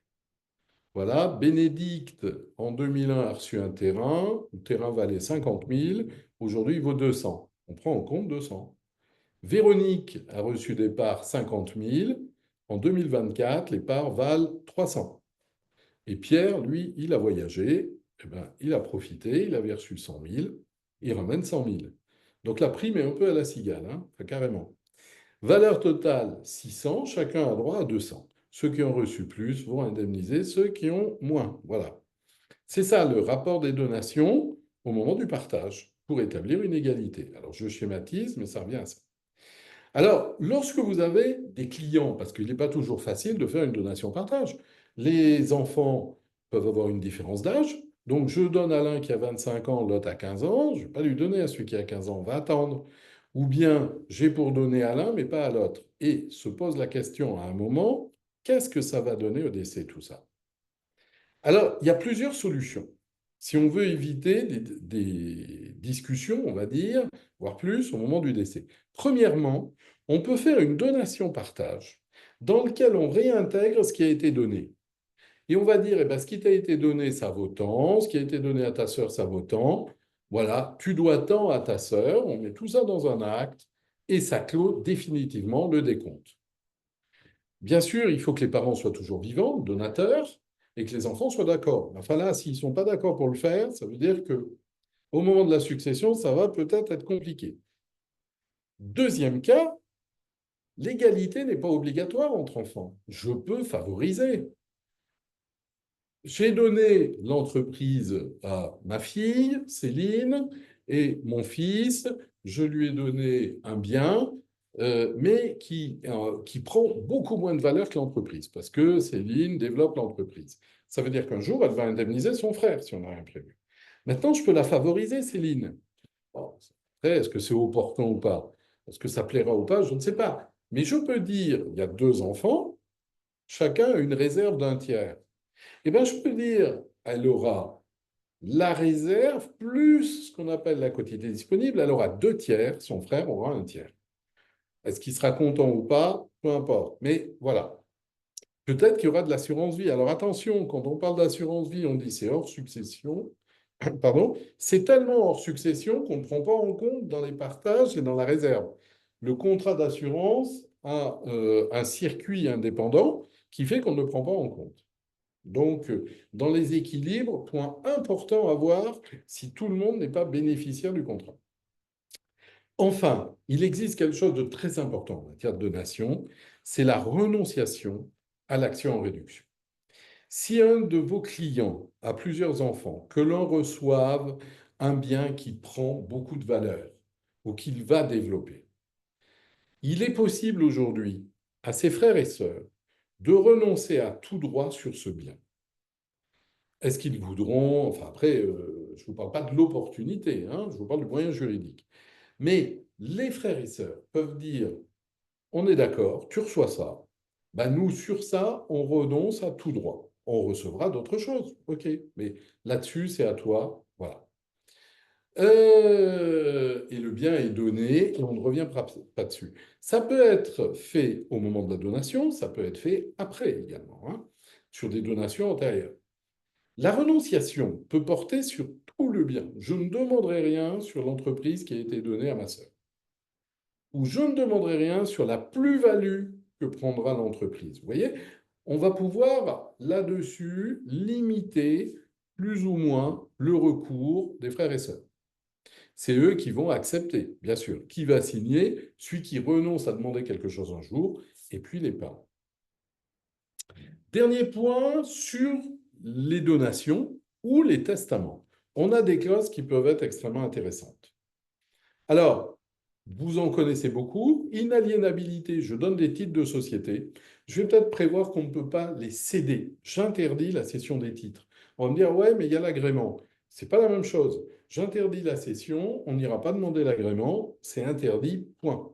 voilà, Bénédicte, en 2001, a reçu un terrain, le terrain valait 50 000, aujourd'hui il vaut 200. On prend en compte 200. Véronique a reçu des parts 50 000, en 2024, les parts valent 300. Et Pierre, lui, il a voyagé, eh ben, il a profité, il avait reçu 100 000, il ramène 100 000. Donc la prime est un peu à la cigale, hein, carrément. Valeur totale 600, chacun a droit à 200. Ceux qui ont reçu plus vont indemniser ceux qui ont moins. Voilà. C'est ça le rapport des donations au moment du partage pour établir une égalité. Alors je schématise, mais ça revient à ça. Alors, lorsque vous avez des clients, parce qu'il n'est pas toujours facile de faire une donation-partage, les enfants peuvent avoir une différence d'âge. Donc, je donne à l'un qui a 25 ans, l'autre a 15 ans. Je ne vais pas lui donner à celui qui a 15 ans, on va attendre. Ou bien, j'ai pour donner à l'un, mais pas à l'autre. Et se pose la question à un moment, qu'est-ce que ça va donner au décès, tout ça? Alors, il y a plusieurs solutions. Si on veut éviter des discussions, on va dire, voire plus, au moment du décès. Premièrement, on peut faire une donation-partage dans lequel on réintègre ce qui a été donné. Et on va dire, eh ben, ce qui t'a été donné, ça vaut tant, ce qui a été donné à ta sœur, ça vaut tant. Voilà, tu dois tant à ta sœur, on met tout ça dans un acte, et ça clôt définitivement le décompte. Bien sûr, il faut que les parents soient toujours vivants, donateurs, et que les enfants soient d'accord. Enfin là, s'ils ne sont pas d'accord pour le faire, ça veut dire que au moment de la succession, ça va peut-être être compliqué. Deuxième cas, l'égalité n'est pas obligatoire entre enfants. Je peux favoriser. J'ai donné l'entreprise à ma fille, Céline, et mon fils, je lui ai donné un bien, mais qui prend beaucoup moins de valeur que l'entreprise, parce que Céline développe l'entreprise. Ça veut dire qu'un jour, elle va indemniser son frère si on n'a rien prévu. Maintenant, je peux la favoriser, Céline. Bon, après, est-ce que c'est opportun ou pas? Est-ce que ça plaira ou pas? Je ne sais pas. Mais je peux dire, il y a deux enfants, chacun a une réserve d'un tiers. Eh bien, je peux dire, elle aura la réserve plus ce qu'on appelle la quotité disponible, elle aura deux tiers, son frère aura un tiers. Est-ce qu'il sera content ou pas? Peu importe. Mais voilà. Peut-être qu'il y aura de l'assurance vie. Alors attention, quand on parle d'assurance vie, on dit c'est hors succession. Pardon, c'est tellement hors succession qu'on ne prend pas en compte dans les partages et dans la réserve. Le contrat d'assurance a un circuit indépendant qui fait qu'on ne le prend pas en compte. Donc, dans les équilibres, point important à voir si tout le monde n'est pas bénéficiaire du contrat. Enfin, il existe quelque chose de très important en matière de donation, c'est la renonciation à l'action en réduction. Si un de vos clients a plusieurs enfants, que l'un reçoive un bien qui prend beaucoup de valeur ou qu'il va développer, il est possible aujourd'hui à ses frères et sœurs de renoncer à tout droit sur ce bien. Est-ce qu'ils voudront, enfin après, je ne vous parle pas de l'opportunité, hein, je vous parle du moyen juridique. Mais les frères et sœurs peuvent dire, on est d'accord, tu reçois ça, ben nous, sur ça, on renonce à tout droit. On recevra d'autres choses, ok, mais là-dessus, c'est à toi, voilà. Et le bien est donné et on ne revient pas dessus. Ça peut être fait au moment de la donation, ça peut être fait après également, hein, sur des donations antérieures. La renonciation peut porter sur tout le bien. Je ne demanderai rien sur l'entreprise qui a été donnée à ma sœur. Ou je ne demanderai rien sur la plus-value que prendra l'entreprise. Vous voyez, on va pouvoir là-dessus limiter plus ou moins le recours des frères et sœurs. C'est eux qui vont accepter, bien sûr. Qui va signer? Celui qui renonce à demander quelque chose un jour, et puis les parents. Dernier point sur les donations ou les testaments. On a des clauses qui peuvent être extrêmement intéressantes. Alors, vous en connaissez beaucoup. Inaliénabilité, je donne des titres de société. Je vais peut-être prévoir qu'on ne peut pas les céder. J'interdis la cession des titres. On va me dire, ouais, mais il y a l'agrément. Ce n'est pas la même chose. J'interdis la cession, on n'ira pas demander l'agrément, c'est interdit, point.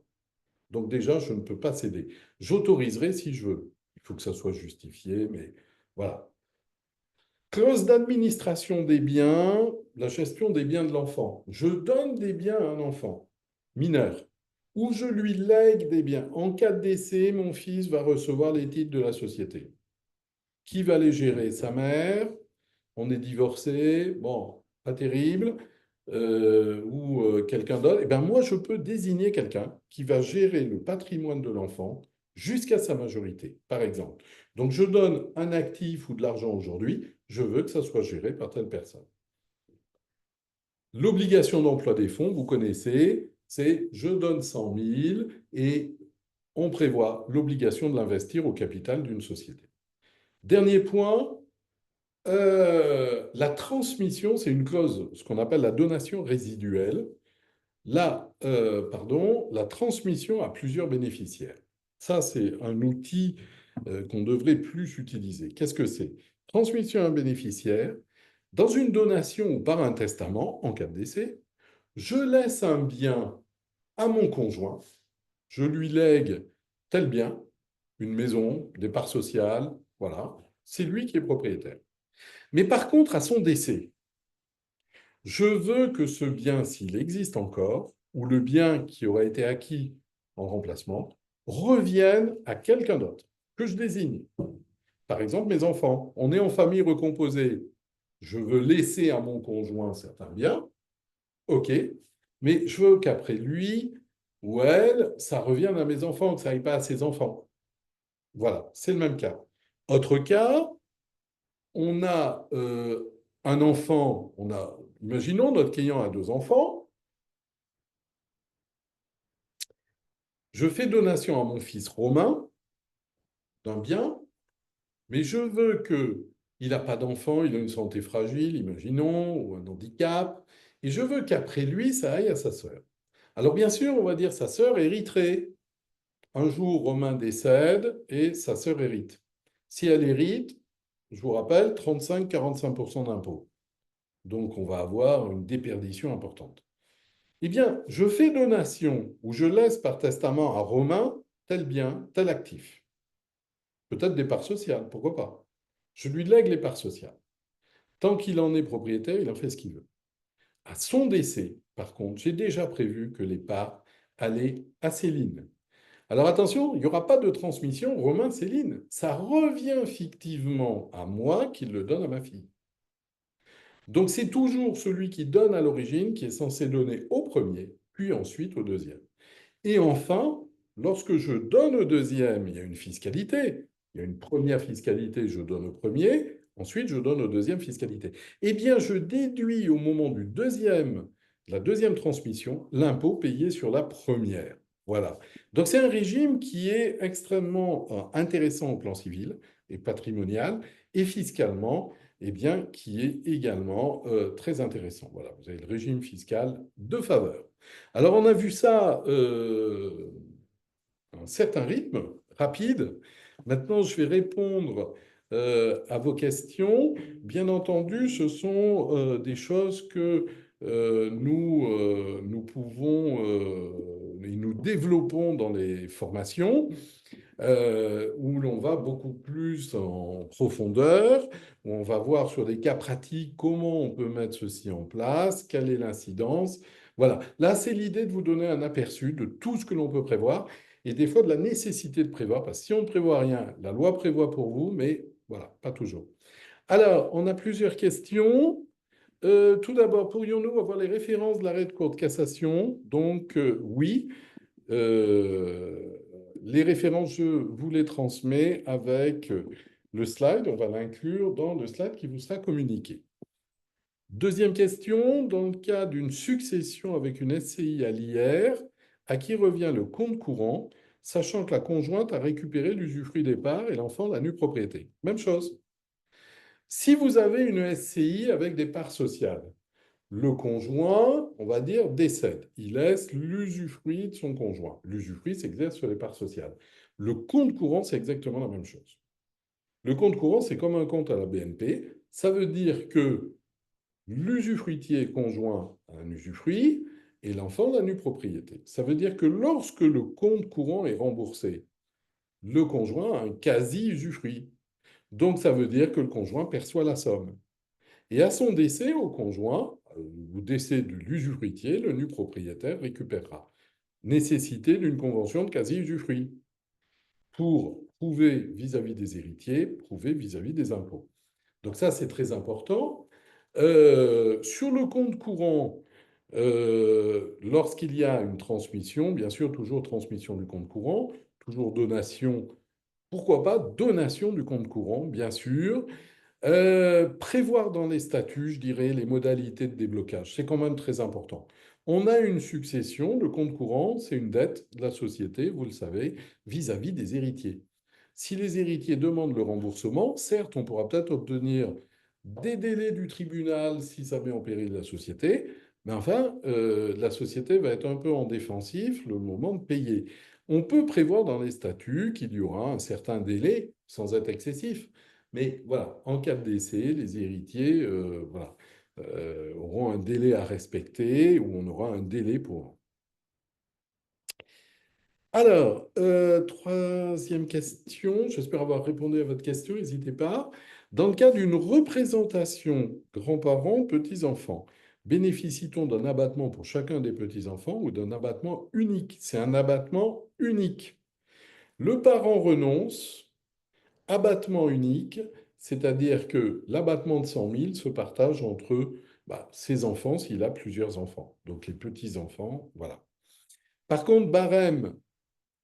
Donc déjà, je ne peux pas céder. J'autoriserai si je veux. Il faut que ça soit justifié, mais voilà. Clause d'administration des biens, la gestion des biens de l'enfant. Je donne des biens à un enfant mineur ou je lui lègue des biens. En cas de décès, mon fils va recevoir les titres de la société. Qui va les gérer? Sa mère. On est divorcé. Bon, pas terrible. Ou quelqu'un d'autre. Eh bien, moi, je peux désigner quelqu'un qui va gérer le patrimoine de l'enfant jusqu'à sa majorité, par exemple. Donc, je donne un actif ou de l'argent aujourd'hui, je veux que ça soit géré par telle personne. L'obligation d'emploi des fonds, vous connaissez, c'est je donne 100 000 et on prévoit l'obligation de l'investir au capital d'une société. Dernier point, la transmission, c'est une clause, ce qu'on appelle la donation résiduelle. Là, la transmission à plusieurs bénéficiaires. Ça, c'est un outil qu'on devrait plus utiliser. Qu'est-ce que c'est? Transmission à un bénéficiaire. Dans une donation ou par un testament, en cas de décès, je laisse un bien à mon conjoint, je lui lègue tel bien, une maison, des parts sociales, voilà, c'est lui qui est propriétaire. Mais par contre, à son décès, je veux que ce bien, s'il existe encore, ou le bien qui aurait été acquis en remplacement, revienne à quelqu'un d'autre, que je désigne. Par exemple, mes enfants. On est en famille recomposée. Je veux laisser à mon conjoint certains biens, ok, mais je veux qu'après lui, ou elle, ça revient à mes enfants, que ça n'aille pas à ses enfants. Voilà, c'est le même cas. Autre cas, on a un enfant, imaginons notre client a deux enfants, je fais donation à mon fils Romain d'un bien, mais je veux que il n'a pas d'enfant, il a une santé fragile, imaginons, ou un handicap, et je veux qu'après lui, ça aille à sa sœur. Alors bien sûr, on va dire sa sœur hériterait. Un jour, Romain décède et sa sœur hérite. Si elle hérite, je vous rappelle, 35-45% d'impôts. Donc on va avoir une déperdition importante. Eh bien, je fais donation ou je laisse par testament à Romain tel bien, tel actif. Peut-être des parts sociales, pourquoi pas. Je lui lègue les parts sociales. Tant qu'il en est propriétaire, il en fait ce qu'il veut. À son décès, par contre, j'ai déjà prévu que les parts allaient à Céline. Alors attention, il n'y aura pas de transmission Romain-Céline. Ça revient fictivement à moi qui le donne à ma fille. Donc c'est toujours celui qui donne à l'origine qui est censé donner au premier, puis ensuite au deuxième. Et enfin, lorsque je donne au deuxième, il y a une fiscalité. Il y a une première fiscalité, je donne au premier, ensuite je donne au deuxième fiscalité. Eh bien, je déduis au moment la deuxième transmission, l'impôt payé sur la première. Voilà. Donc c'est un régime qui est extrêmement intéressant au plan civil et patrimonial et fiscalement, eh bien, qui est également très intéressant. Voilà, vous avez le régime fiscal de faveur. Alors, on a vu ça à un certain rythme, rapide. Maintenant, je vais répondre à vos questions. Bien entendu, ce sont des choses que nous pouvons et nous développons dans les formations où l'on va beaucoup plus en profondeur, où on va voir sur des cas pratiques comment on peut mettre ceci en place, quelle est l'incidence. Voilà, là c'est l'idée de vous donner un aperçu de tout ce que l'on peut prévoir et des fois de la nécessité de prévoir, parce que si on ne prévoit rien, la loi prévoit pour vous, mais voilà, pas toujours. Alors, on a plusieurs questions. Tout d'abord, pourrions-nous avoir les références de l'arrêt de Cour de cassation? Donc, oui. Euh, les références, je vous les transmets avec le slide. On va l'inclure dans le slide qui vous sera communiqué. Deuxième question, dans le cas d'une succession avec une SCI à l'IR, à qui revient le compte courant, sachant que la conjointe a récupéré l'usufruit des parts et l'enfant la nue propriété? Même chose. Si vous avez une SCI avec des parts sociales, le conjoint, on va dire, décède. Il laisse l'usufruit de son conjoint. L'usufruit s'exerce sur les parts sociales. Le compte courant, c'est exactement la même chose. Le compte courant, c'est comme un compte à la BNP. Ça veut dire que l'usufruitier conjoint a un usufruit et l'enfant la nue propriété. Ça veut dire que lorsque le compte courant est remboursé, le conjoint a un quasi-usufruit. Donc ça veut dire que le conjoint perçoit la somme. Et à son décès au conjoint, ou décès de l'usufruitier, le nu propriétaire récupérera. Nécessité d'une convention de quasi-usufruit pour prouver vis-à-vis des héritiers, prouver vis-à-vis des impôts. Donc ça, c'est très important. Sur le compte courant, lorsqu'il y a une transmission, bien sûr, toujours transmission du compte courant, toujours donation, pourquoi pas donation du compte courant, bien sûr. Prévoir dans les statuts, je dirais, les modalités de déblocage. C'est quand même très important. On a une succession, le compte courant, c'est une dette de la société, vous le savez, vis-à-vis des héritiers. Si les héritiers demandent le remboursement, certes, on pourra peut-être obtenir des délais du tribunal si ça met en péril la société, mais enfin, la société va être un peu en défensif le moment de payer. On peut prévoir dans les statuts qu'il y aura un certain délai, sans être excessif. Mais voilà, en cas de décès, les héritiers voilà, auront un délai à respecter ou on aura un délai pour. Alors, troisième question, j'espère avoir répondu à votre question, n'hésitez pas. Dans le cas d'une représentation grands-parents, petits-enfants, bénéficie-t-on d'un abattement pour chacun des petits-enfants ou d'un abattement unique? C'est un abattement unique. Le parent renonce. Abattement unique, c'est-à-dire que l'abattement de 100 000 se partage entre ses enfants s'il a plusieurs enfants, donc les petits-enfants, voilà. Par contre, barème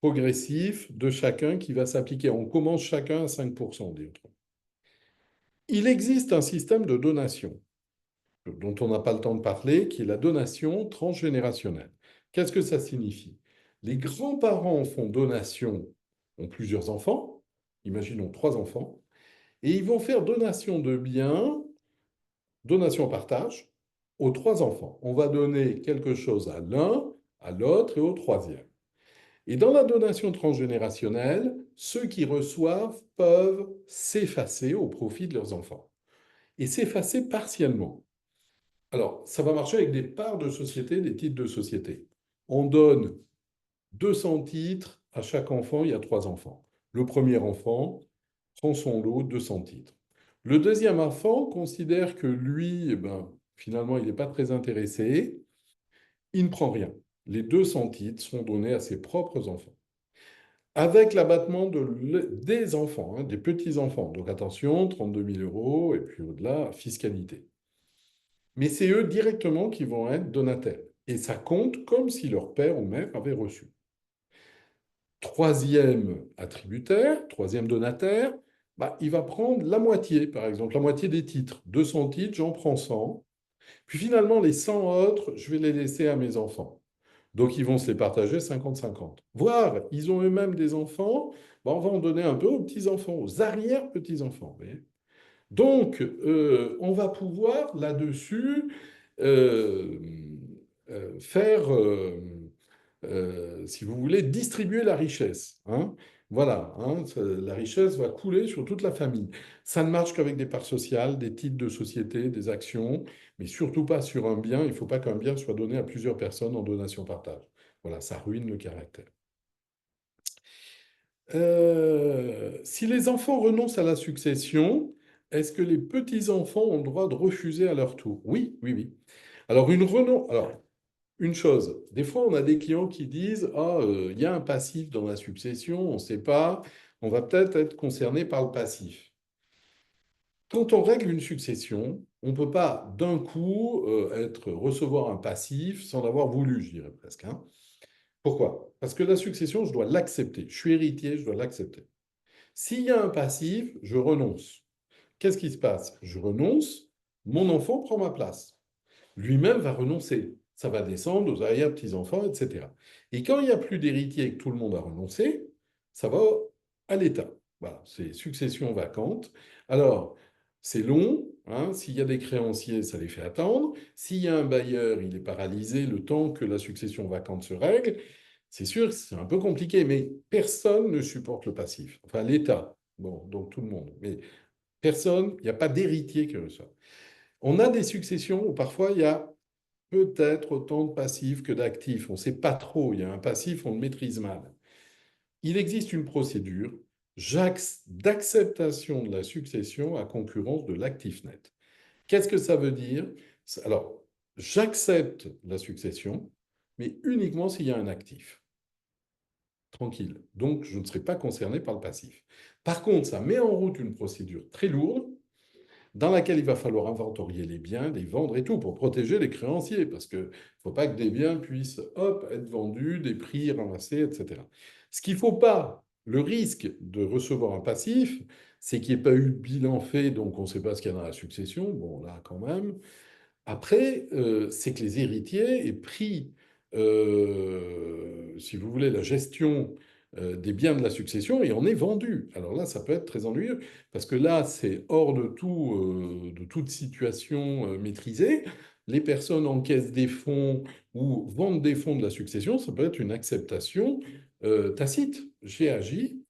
progressif de chacun qui va s'appliquer. On commence chacun à 5%. Il existe un système de donation dont on n'a pas le temps de parler, qui est la donation transgénérationnelle. Qu'est-ce que ça signifie? Les grands-parents font donation, ont plusieurs enfants, imaginons 3 enfants, et ils vont faire donation de biens, donation-partage, aux 3 enfants. On va donner quelque chose à l'un, à l'autre et au troisième. Et dans la donation transgénérationnelle, ceux qui reçoivent peuvent s'effacer au profit de leurs enfants. Et s'effacer partiellement. Alors, ça va marcher avec des parts de société, des titres de société. On donne 200 titres à chaque enfant, il y a 3 enfants. Le premier enfant prend son lot, 200 titres. Le deuxième enfant considère que lui, finalement, il n'est pas très intéressé, il ne prend rien. Les 200 titres sont donnés à ses propres enfants. Avec l'abattement des enfants, des petits-enfants. Donc attention, 32 000 euros, et puis au-delà, fiscalité. Mais c'est eux directement qui vont être donataires. Et ça compte comme si leur père ou mère avait reçu. Troisième attributaire, troisième donataire, il va prendre la moitié, par exemple, la moitié des titres. 200 titres, j'en prends 100. Puis finalement, les 100 autres, je vais les laisser à mes enfants. Donc, ils vont se les partager 50-50. Voire, ils ont eux-mêmes des enfants, on va en donner un peu aux petits-enfants, aux arrière-petits-enfants. Donc, on va pouvoir là-dessus euh, faire, si vous voulez, distribuer la richesse. Hein. Voilà, hein, la richesse va couler sur toute la famille. Ça ne marche qu'avec des parts sociales, des titres de société, des actions, mais surtout pas sur un bien. Il ne faut pas qu'un bien soit donné à plusieurs personnes en donation-partage. Voilà, ça ruine le caractère. Si les enfants renoncent à la succession, est-ce que les petits-enfants ont le droit de refuser à leur tour? Oui, oui, oui. Alors, Alors, une chose, des fois, on a des clients qui disent, ah, il y a un passif dans la succession, on ne sait pas, on va peut-être être concerné par le passif. Quand on règle une succession, on ne peut pas d'un coup recevoir un passif sans l'avoir voulu, je dirais presque. Hein. Pourquoi? Parce que la succession, je dois l'accepter. Je suis héritier, je dois l'accepter. S'il y a un passif, je renonce. Qu'est-ce qui se passe? Je renonce, mon enfant prend ma place. Lui-même va renoncer. Ça va descendre aux arrière-petits-enfants, etc. Et quand il n'y a plus d'héritier et que tout le monde a renoncé, ça va à l'État. Voilà, c'est succession vacante. Alors, c'est long. Hein. S'il y a des créanciers, ça les fait attendre. S'il y a un bailleur, il est paralysé le temps que la succession vacante se règle. C'est sûr, c'est un peu compliqué, mais personne ne supporte le passif. Enfin, l'État, bon, donc tout le monde. Mais personne, il n'y a pas d'héritier que ça. On a des successions où parfois il y a peut-être autant de passifs que d'actifs. On ne sait pas trop. Il y a un passif, on le maîtrise mal. Il existe une procédure d'acceptation de la succession à concurrence de l'actif net. Qu'est-ce que ça veut dire? Alors, j'accepte la succession, mais uniquement s'il y a un actif. Tranquille. Donc, je ne serai pas concerné par le passif. Par contre, ça met en route une procédure très lourde dans laquelle il va falloir inventorier les biens, les vendre et tout pour protéger les créanciers, parce qu'il ne faut pas que des biens puissent être vendus, des prix ramassés, etc. Ce qu'il ne faut pas, le risque de recevoir un passif, c'est qu'il n'y ait pas eu de bilan fait, donc on ne sait pas ce qu'il y a dans la succession. Bon, là, quand même. Après, c'est que les héritiers aient pris, si vous voulez, la gestion des biens de la succession et en aient vendu. Alors là, ça peut être très ennuyeux, parce que là, c'est hors de toute situation maîtrisée. Les personnes encaissent des fonds ou vendent des fonds de la succession, ça peut être une acceptation tacite. J'ai agi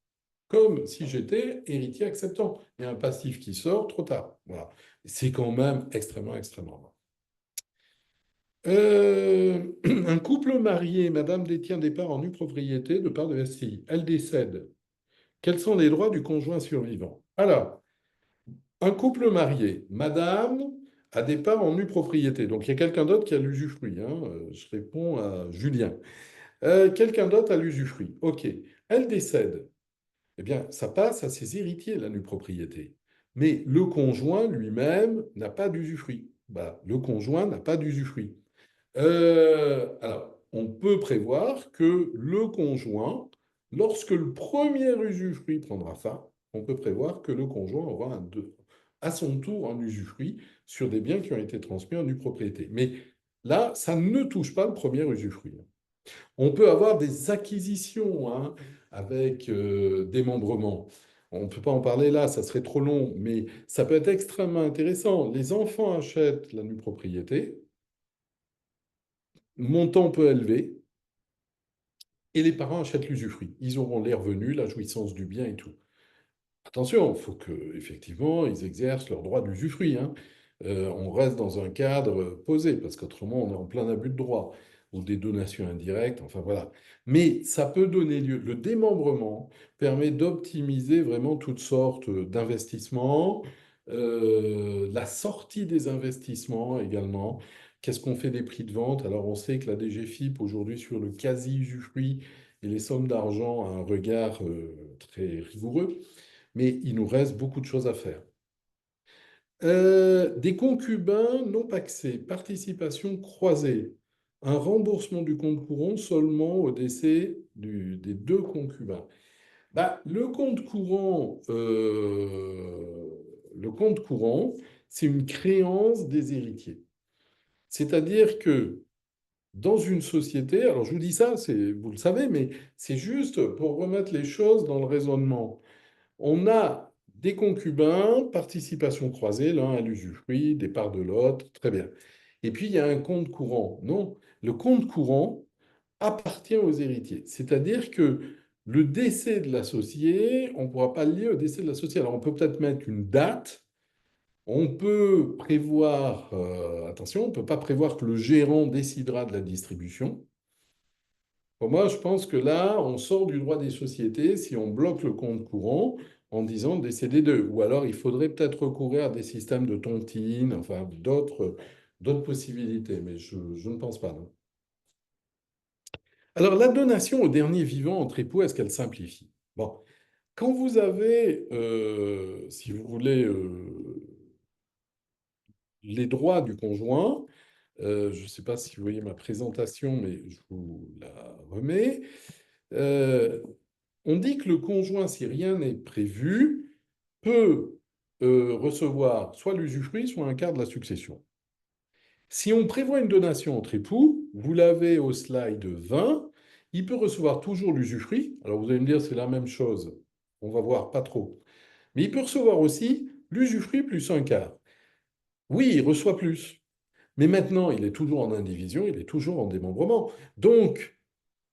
comme si j'étais héritier acceptant. Il y a un passif qui sort trop tard. Voilà. C'est quand même extrêmement, extrêmement rare. Un couple marié, madame détient des parts en nue propriété de part de SCI. Elle décède. Quels sont les droits du conjoint survivant? Alors, un couple marié, madame a des parts en nue propriété. Donc, il y a quelqu'un d'autre qui a l'usufruit. Hein. Je réponds à Julien. Quelqu'un d'autre a l'usufruit. OK. Elle décède. Eh bien, ça passe à ses héritiers, la nue propriété. Mais le conjoint lui-même n'a pas d'usufruit. Le conjoint n'a pas d'usufruit. Alors, on peut prévoir que le conjoint, lorsque le premier usufruit prendra fin, on peut prévoir que le conjoint aura à son tour un usufruit sur des biens qui ont été transmis en nue propriété. Mais là, ça ne touche pas le premier usufruit. On peut avoir des acquisitions hein, avec démembrement. On ne peut pas en parler là, ça serait trop long, mais ça peut être extrêmement intéressant. Les enfants achètent la nue propriété, montant peu élevé, et les parents achètent l'usufruit. Ils auront les revenus, la jouissance du bien et tout. Attention, il faut qu'effectivement, ils exercent leur droit d'usufruit. Hein. On reste dans un cadre posé, parce qu'autrement, on est en plein abus de droit, ou des donations indirectes, enfin voilà. Mais ça peut donner lieu. Le démembrement permet d'optimiser vraiment toutes sortes d'investissements, la sortie des investissements également. Qu'est-ce qu'on fait des prix de vente? Alors, on sait que la DGFiP, aujourd'hui, sur le quasi-usufruit et les sommes d'argent, a un regard très rigoureux mais il nous reste beaucoup de choses à faire. Des concubins non pacsés, participation croisée, un remboursement du compte courant seulement au décès des deux concubins. Bah, le compte courant, c'est une créance des héritiers. C'est-à-dire que dans une société, alors je vous dis ça, vous le savez, mais c'est juste pour remettre les choses dans le raisonnement. On a des concubins, participation croisée, l'un à l'usufruit, départ de l'autre, très bien. Et puis il y a un compte courant. Non, le compte courant appartient aux héritiers. C'est-à-dire que le décès de l'associé, on ne pourra pas le lier au décès de l'associé. Alors on peut peut-être mettre une date, on peut prévoir, attention, on ne peut pas prévoir que le gérant décidera de la distribution. Pour moi, je pense que là, on sort du droit des sociétés si on bloque le compte courant en disant décéder d'eux. Ou alors, il faudrait peut-être recourir à des systèmes de tontine, enfin d'autres possibilités, mais je ne pense pas. Non. Alors, la donation au dernier vivant entre époux, est-ce qu'elle simplifie? Bon, quand vous avez, si vous voulez, les droits du conjoint, je ne sais pas si vous voyez ma présentation, mais je vous la remets. Euh, On dit que le conjoint, si rien n'est prévu, peut recevoir soit l'usufruit, soit un quart de la succession. Si on prévoit une donation entre époux, vous l'avez au slide 20, il peut recevoir toujours l'usufruit. Alors vous allez me dire, c'est la même chose. On va voir, pas trop. Mais il peut recevoir aussi l'usufruit plus un quart. Oui, il reçoit plus. Mais maintenant, il est toujours en indivision, il est toujours en démembrement. Donc,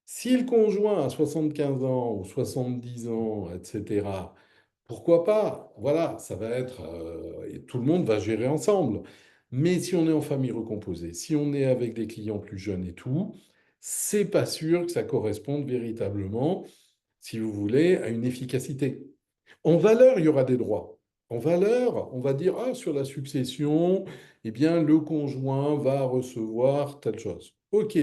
si le conjoint a 75 ans ou 70 ans, etc., pourquoi pas? Voilà, ça va être... et tout le monde va gérer ensemble. Mais si on est en famille recomposée, si on est avec des clients plus jeunes et tout, c'est pas sûr que ça corresponde véritablement, si vous voulez, à une efficacité. En valeur, il y aura des droits. En valeur, on va dire, ah, sur la succession, eh bien, le conjoint va recevoir telle chose. OK.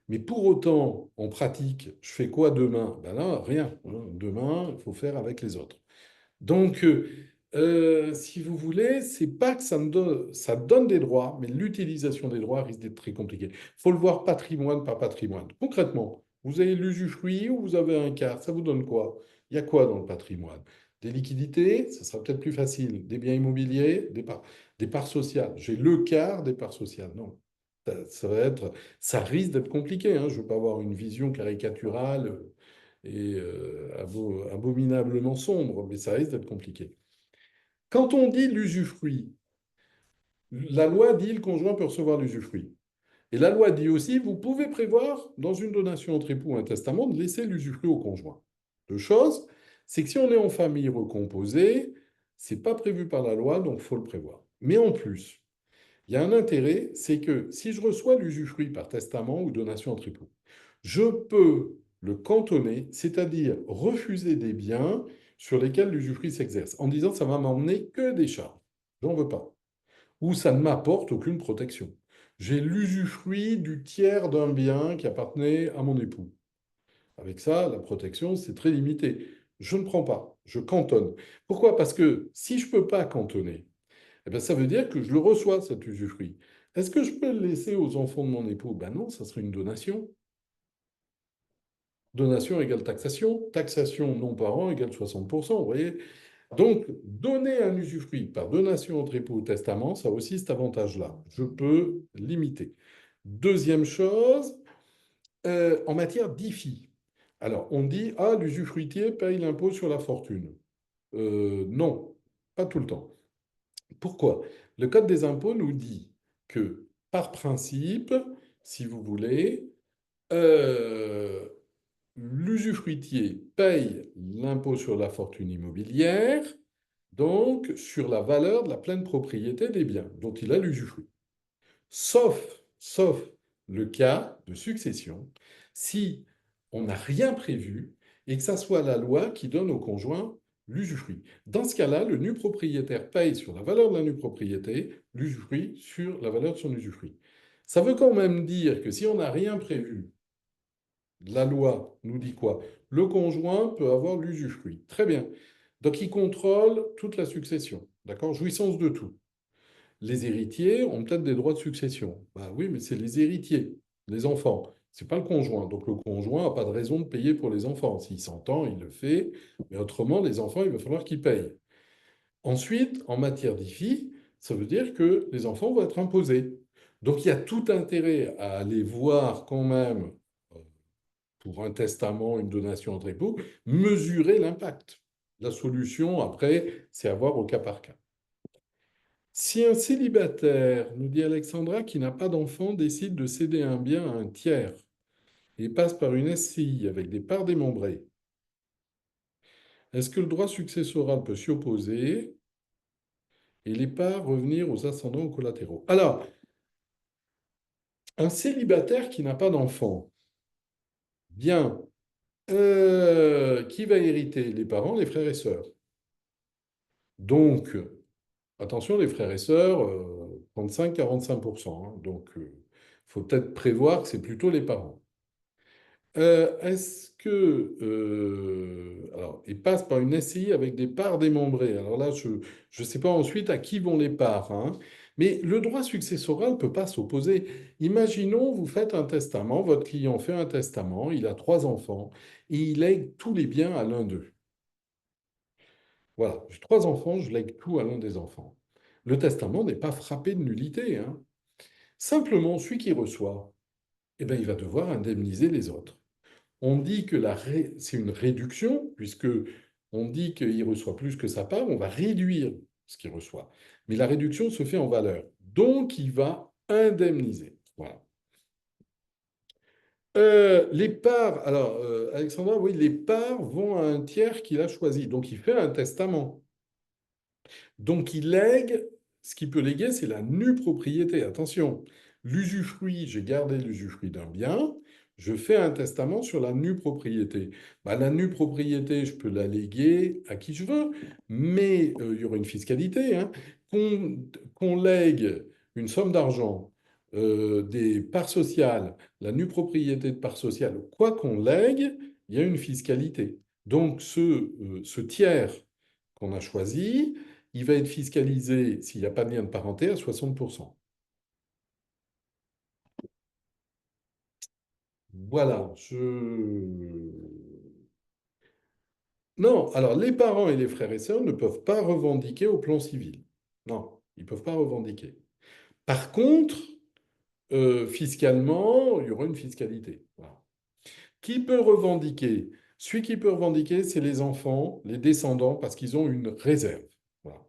Mais pour autant, en pratique, je fais quoi demain? Ben là, rien. Demain, il faut faire avec les autres. Donc, si vous voulez, c'est pas que ça donne des droits, mais l'utilisation des droits risque d'être très compliquée. Il faut le voir patrimoine par patrimoine. Concrètement, vous avez l'usufruit ou vous avez un quart, ça vous donne quoi? Il y a quoi dans le patrimoine? Des liquidités, ça sera peut-être plus facile. Des biens immobiliers, des parts sociales. J'ai le quart des parts sociales. Non. Ça risque d'être compliqué. Hein. Je ne veux pas avoir une vision caricaturale et abominablement sombre, mais ça risque d'être compliqué. Quand on dit l'usufruit, la loi dit le conjoint peut recevoir l'usufruit. Et la loi dit aussi, vous pouvez prévoir dans une donation entre époux ou un testament de laisser l'usufruit au conjoint. Deux choses, c'est que si on est en famille recomposée, c'est pas prévu par la loi, donc il faut le prévoir. Mais en plus, il y a un intérêt, c'est que si je reçois l'usufruit par testament ou donation entre époux, je peux le cantonner, c'est-à-dire refuser des biens sur lesquels l'usufruit s'exerce, en disant ça va m'emmener que des charges. J'en veux pas. Ou ça ne m'apporte aucune protection. J'ai l'usufruit du tiers d'un bien qui appartenait à mon époux. Avec ça, la protection, c'est très limité. Je ne prends pas, je cantonne. Pourquoi? Parce que si je ne peux pas cantonner, eh bien, ça veut dire que je le reçois, cet usufruit. Est-ce que je peux le laisser aux enfants de mon époux? Ben non, ça serait une donation. Donation égale taxation. Taxation non parent égale 60%. Vous voyez? Donc, donner un usufruit par donation entre époux ou testament, ça a aussi cet avantage-là. Je peux limiter. Deuxième chose, en matière d'IFI. Alors, on dit, ah, l'usufruitier paye l'impôt sur la fortune. Non, pas tout le temps. Pourquoi? Le Code des impôts nous dit que, par principe, si vous voulez, euh, l'usufruitier paye l'impôt sur la fortune immobilière, donc sur la valeur de la pleine propriété des biens dont il a l'usufruit. Sauf le cas de succession, si on n'a rien prévu et que ça soit la loi qui donne au conjoint l'usufruit. Dans ce cas-là, le nu propriétaire paye sur la valeur de la nue propriété, l'usufruit sur la valeur de son usufruit. Ça veut quand même dire que si on n'a rien prévu, la loi nous dit quoi? Le conjoint peut avoir l'usufruit. Très bien. Donc il contrôle toute la succession. D'accord? Jouissance de tout. Les héritiers ont peut-être des droits de succession. Bah oui, mais c'est les héritiers, les enfants. C'est pas le conjoint. Donc le conjoint n'a pas de raison de payer pour les enfants. S'il s'entend, il le fait. Mais autrement, les enfants, il va falloir qu'ils payent. Ensuite, en matière d'IFI, ça veut dire que les enfants vont être imposés. Donc il y a tout intérêt à aller voir quand même, pour un testament, une donation entre époux, mesurer l'impact. La solution, après, c'est à voir au cas par cas. Si un célibataire, nous dit Alexandra, qui n'a pas d'enfant, décide de céder un bien à un tiers et passe par une SCI avec des parts démembrées, est-ce que le droit successoral peut s'y opposer et les parts revenir aux ascendants ou collatéraux? Alors, un célibataire qui n'a pas d'enfant, bien, qui va hériter? Les parents, les frères et sœurs. Donc, attention, les frères et sœurs, 35-45%, hein. Donc, il faut peut-être prévoir que c'est plutôt les parents. Est-ce que... alors, ils passent par une SCI avec des parts démembrées. Alors là, je ne sais pas ensuite à qui vont les parts, hein. Mais le droit successoral ne peut pas s'opposer. Imaginons, vous faites un testament, votre client fait un testament, il a 3 enfants, et il lègue tous les biens à l'un d'eux. Voilà, j'ai 3 enfants, je lègue tout à l'un des enfants. Le testament n'est pas frappé de nullité, hein. Simplement, celui qui reçoit, eh ben, il va devoir indemniser les autres. On dit que c'est une réduction, puisque on dit qu'il reçoit plus que sa part, on va réduire ce qu'il reçoit. Mais la réduction se fait en valeur. Donc, il va indemniser. Voilà. Les parts, alors, Alexandra, oui, les parts vont à un tiers qu'il a choisi. Donc, il fait un testament. Donc, il lègue, ce qu'il peut léguer, c'est la nue propriété. Attention, l'usufruit, j'ai gardé l'usufruit d'un bien, je fais un testament sur la nue propriété. Bah, la nue propriété, je peux la léguer à qui je veux, mais il y aura une fiscalité, hein. Qu'on lègue une somme d'argent, des parts sociales, la nue propriété de parts sociales, quoi qu'on lègue, il y a une fiscalité. Donc, ce tiers qu'on a choisi, il va être fiscalisé, s'il n'y a pas de lien de parenté, à 60%. Voilà. Non, alors les parents et les frères et sœurs ne peuvent pas revendiquer au plan civil. Non, ils ne peuvent pas revendiquer. Par contre, fiscalement, il y aura une fiscalité. Voilà. Qui peut revendiquer? Celui qui peut revendiquer, c'est les enfants, les descendants, parce qu'ils ont une réserve. Voilà.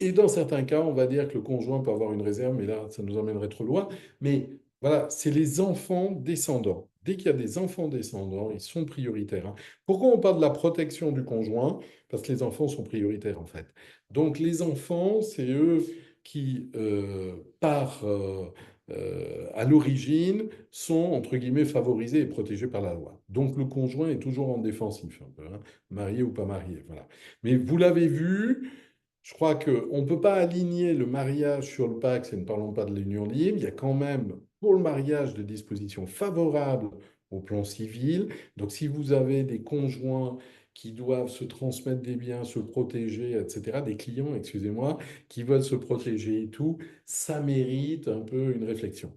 Et dans certains cas, on va dire que le conjoint peut avoir une réserve, mais là, ça nous emmènerait trop loin. Mais voilà, c'est les enfants descendants. Dès qu'il y a des enfants descendants, ils sont prioritaires, hein. Pourquoi on parle de la protection du conjoint? Parce que les enfants sont prioritaires, en fait. Donc les enfants, c'est eux qui, à l'origine, sont, entre guillemets, favorisés et protégés par la loi. Donc le conjoint est toujours en défensif, un peu, hein, marié ou pas marié. Voilà. Mais vous l'avez vu. Je crois qu'on ne peut pas aligner le mariage sur le Pacs et ne parlons pas de l'union libre. Il y a quand même, pour le mariage, des dispositions favorables au plan civil. Donc, si vous avez des conjoints qui doivent se transmettre des biens, se protéger, etc., des clients, excusez-moi, qui veulent se protéger et tout, ça mérite un peu une réflexion.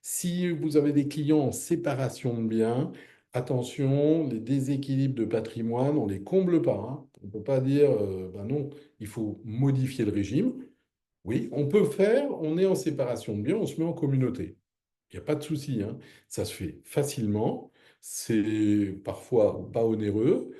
Si vous avez des clients en séparation de biens, attention, les déséquilibres de patrimoine, on ne les comble pas, hein. On ne peut pas dire, ben non, il faut modifier le régime. Oui, on peut faire, on est en séparation de biens, on se met en communauté. Il n'y a pas de souci, hein. Ça se fait facilement. C'est parfois pas onéreux.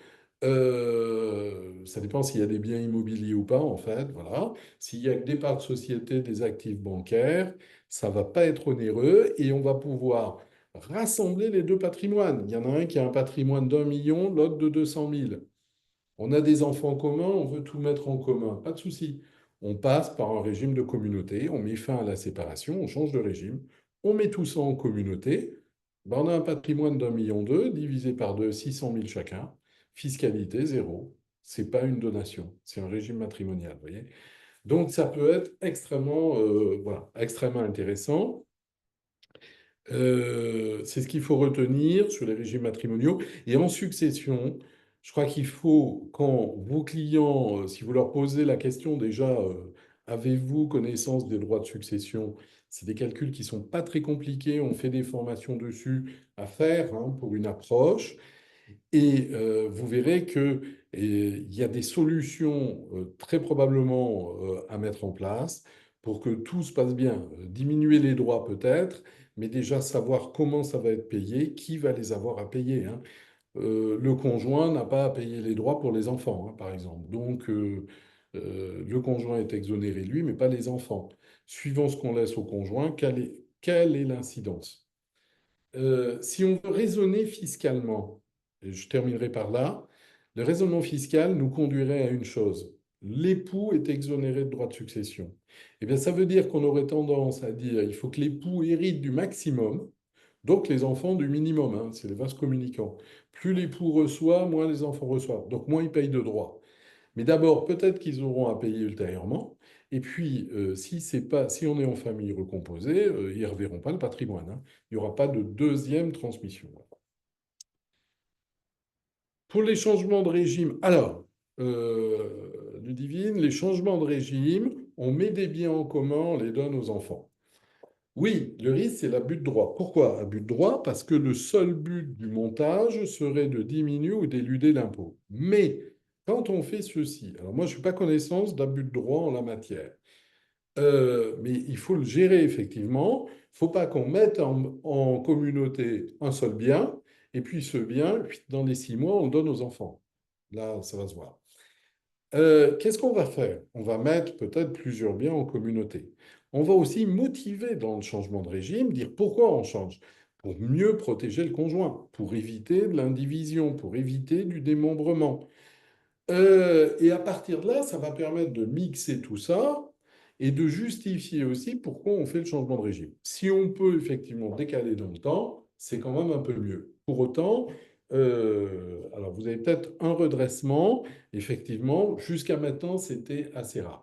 Ça dépend s'il y a des biens immobiliers ou pas, en fait. Voilà. S'il y a que des parts de société, des actifs bancaires, ça va pas être onéreux et on va pouvoir rassembler les deux patrimoines. Il y en a un qui a un patrimoine d'1 million, l'autre de 200 000. On a des enfants communs, on veut tout mettre en commun, pas de souci. On passe par un régime de communauté, on met fin à la séparation, on change de régime, on met tout ça en communauté. Ben, on a un patrimoine d'1,2 million divisé par deux, 600 000 chacun. Fiscalité zéro. C'est pas une donation, c'est un régime matrimonial, vous voyez. Donc ça peut être extrêmement, voilà, extrêmement intéressant. C'est ce qu'il faut retenir sur les régimes matrimoniaux. Et en succession, je crois qu'il faut, quand vos clients, si vous leur posez la question déjà, avez-vous connaissance des droits de succession? C'est des calculs qui sont pas très compliqués. On fait des formations dessus à faire, hein, pour une approche. Et vous verrez que il y a des solutions très probablement à mettre en place pour que tout se passe bien. Diminuer les droits peut-être, mais déjà savoir comment ça va être payé, qui va les avoir à payer, hein. Le conjoint n'a pas à payer les droits pour les enfants, hein, par exemple. Donc le conjoint est exonéré, lui, mais pas les enfants. Suivant ce qu'on laisse au conjoint, quelle est l'incidence? Si on veut raisonner fiscalement, et je terminerai par là, le raisonnement fiscal nous conduirait à une chose. L'époux est exonéré de droits de succession. Eh bien, ça veut dire qu'on aurait tendance à dire il faut que l'époux hérite du maximum, donc les enfants du minimum, hein, c'est les vases communicants. Plus l'époux reçoit, moins les enfants reçoivent, donc moins ils payent de droits. Mais d'abord, peut-être qu'ils auront à payer ultérieurement. Et puis, si c'est pas, si on est en famille recomposée, ils ne reverront pas le patrimoine, hein. Il n'y aura pas de deuxième transmission. Pour les changements de régime, alors, Ludivine, les changements de régime, on met des biens en commun, on les donne aux enfants. Oui, le risque, c'est l'abus de droit. Pourquoi abus de droit? Parce que le seul but du montage serait de diminuer ou d'éluder l'impôt. Mais quand on fait ceci, alors moi, je ne suis pas connaissance d'abus de droit en la matière. Mais il faut le gérer effectivement. Il ne faut pas qu'on mette en communauté un seul bien, et puis ce bien, dans les 6 mois, on le donne aux enfants. Là, ça va se voir. Qu'est-ce qu'on va faire? On va mettre peut-être plusieurs biens en communauté. On va aussi motiver dans le changement de régime, dire pourquoi on change. Pour mieux protéger le conjoint, pour éviter de l'indivision, pour éviter du démembrement. Et à partir de là, ça va permettre de mixer tout ça et de justifier aussi pourquoi on fait le changement de régime. Si on peut effectivement décaler dans le temps, c'est quand même un peu mieux. Pour autant, alors vous avez peut-être un redressement, effectivement, jusqu'à maintenant, c'était assez rare.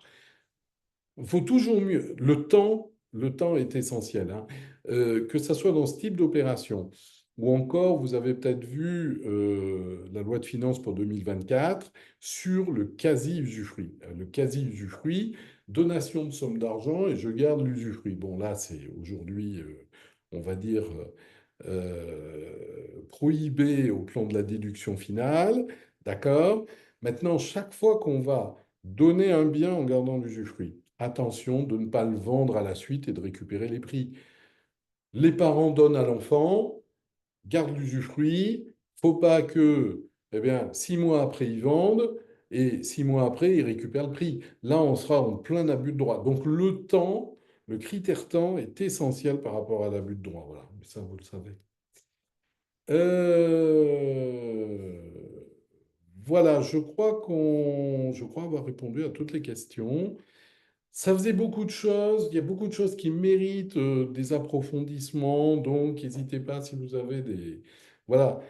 Il faut toujours mieux. Le temps est essentiel, hein. Que ça soit dans ce type d'opération, ou encore, vous avez peut-être vu la loi de finances pour 2024 sur le quasi-usufruit. Le quasi-usufruit, donation de somme d'argent et je garde l'usufruit. Bon, là, c'est aujourd'hui, on va dire, prohibé au plan de la déduction finale. D'accord? Maintenant, chaque fois qu'on va donner un bien en gardant l'usufruit, attention de ne pas le vendre à la suite et de récupérer les prix. Les parents donnent à l'enfant, gardent l'usufruit. Faut pas que, eh bien, 6 mois après, ils vendent et 6 mois après, ils récupèrent le prix. Là, on sera en plein abus de droit. Donc, le temps, le critère temps est essentiel par rapport à l'abus de droit. Voilà, mais ça, vous le savez. Euh, Voilà, je crois avoir répondu à toutes les questions. Ça faisait beaucoup de choses. Il y a beaucoup de choses qui méritent des approfondissements. Donc, n'hésitez pas si vous avez des... Voilà,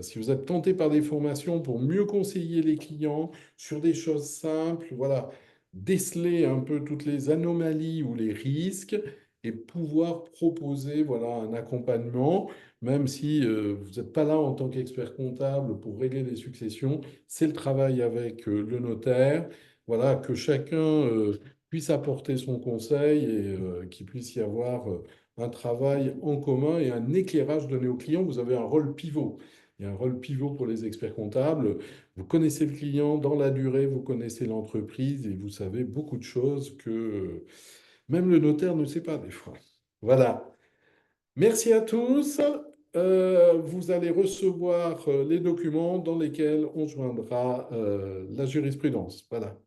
si vous êtes tenté par des formations pour mieux conseiller les clients sur des choses simples, voilà, déceler un peu toutes les anomalies ou les risques et pouvoir proposer, voilà, un accompagnement, même si vous n'êtes pas là en tant qu'expert comptable pour régler les successions, c'est le travail avec le notaire. Voilà, que chacun puisse apporter son conseil et qu'il puisse y avoir un travail en commun et un éclairage donné aux clients. Vous avez un rôle pivot. Il y a un rôle pivot pour les experts comptables. Vous connaissez le client dans la durée, vous connaissez l'entreprise et vous savez beaucoup de choses que même le notaire ne sait pas des fois. Voilà. Merci à tous. Vous allez recevoir les documents dans lesquels on joindra la jurisprudence. Voilà.